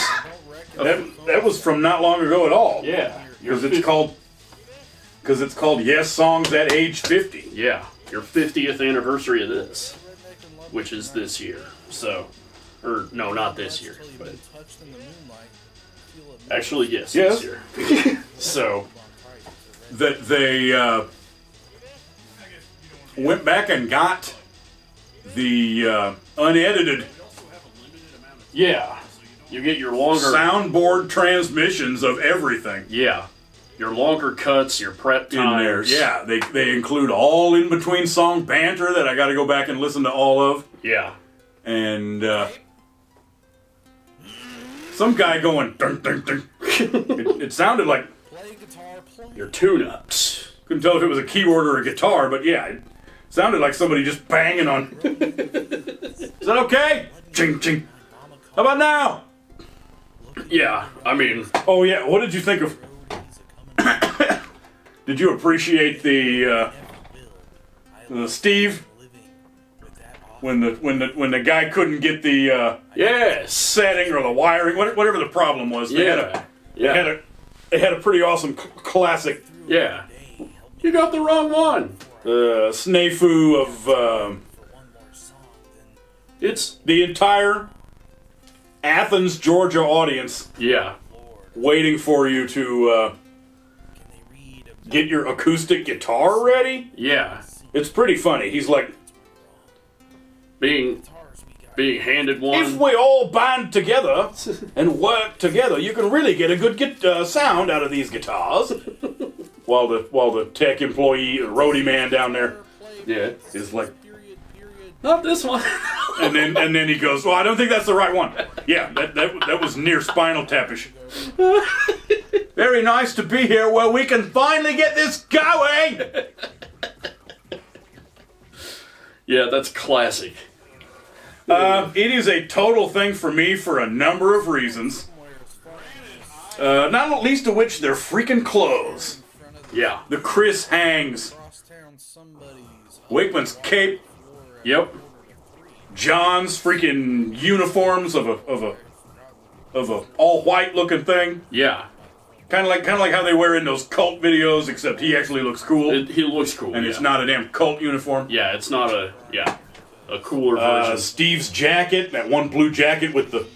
That was from not long ago at all. Yeah. Because it's called Yes Songs at Age 50. Yeah. Your 50th anniversary of this, which is this year. So, or no, not this year, but Touched in the moonlight. Feel it actually yes, Yes. this year. So, That they went back and got the unedited yeah, you get your longer soundboard transmissions of everything yeah, your longer cuts, your prep in there. times. Yeah, they include all in between song banter that I got to go back and listen to all of, Yeah. and some guy going dun dun dun. It sounded like, play guitar, play. Your tune-ups. couldn't tell if it was a keyboard or a guitar, but yeah, it sounded like somebody just banging on. Is that okay? Ching ching. How about now? Yeah, I mean, Oh yeah, what did you think of? Did you appreciate the Steve when the guy couldn't get the yes. setting or the wiring, whatever the problem was? They Yeah. they had a pretty awesome classic Yeah. You got the wrong one. snafu of It's the entire Athens, Georgia audience yeah. waiting for you to get your acoustic guitar ready. Yeah. It's pretty funny. He's like, Being handed one. if we all band together and work together, you can really get a good sound out of these guitars. while the tech employee, the roadie man down there, Yeah. is like, Not this one. and then he goes, well, I don't think that's the right one. Yeah, that was near spinal tapish. Very nice to be here where we can finally get this going. Yeah, that's classic. It is a total thing for me for a number of reasons. Not least of which they're freaking clothes. Yeah. The Chris Hangs, Crosstown somebody's Wakeman's cape, Yep. John's freaking uniforms of a a all white looking thing. Yeah. Kind of like how they wear in those cult videos, except he actually looks cool. He looks cool. And yeah. it's not a damn cult uniform. Yeah, it's not a cooler version. Steve's jacket, that one blue jacket with the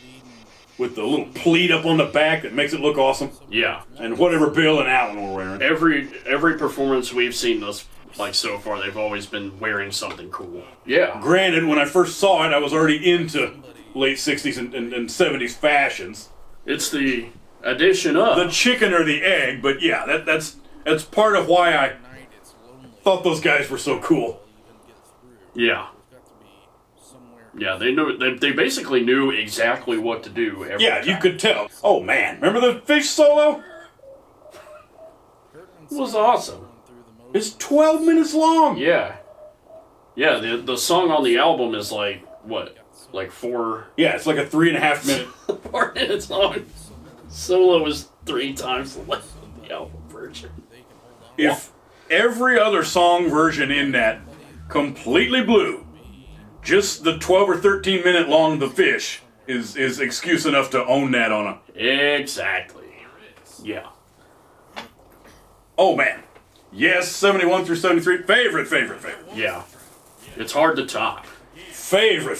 little pleat up on the back that makes it look awesome. Yeah. And whatever Bill and Alan were wearing. Every performance we've seen thus so far, they've always been wearing something cool. Yeah. Granted, when I first saw it, I was already into late 60s and 70s fashions. It's the addition of The chicken or the egg, but yeah, that's part of why I thought those guys were so cool. Yeah. Yeah, they basically knew exactly what to do every Yeah, time. you could tell. Oh man, remember the fish solo? It was awesome. It's 12 minutes long. Yeah. Yeah, the song on the album is like 4 Yeah, it's like a 3.5 minute. 4 minutes long. Solo is 3 times the length of the album version. If every other song version in that completely blew, just the 12 or 13 minute long The Fish is excuse enough to own that on a... Exactly. Yeah. Oh man. Yes, 71 through 73. Favorite. Yeah. It's hard to top. Favorite.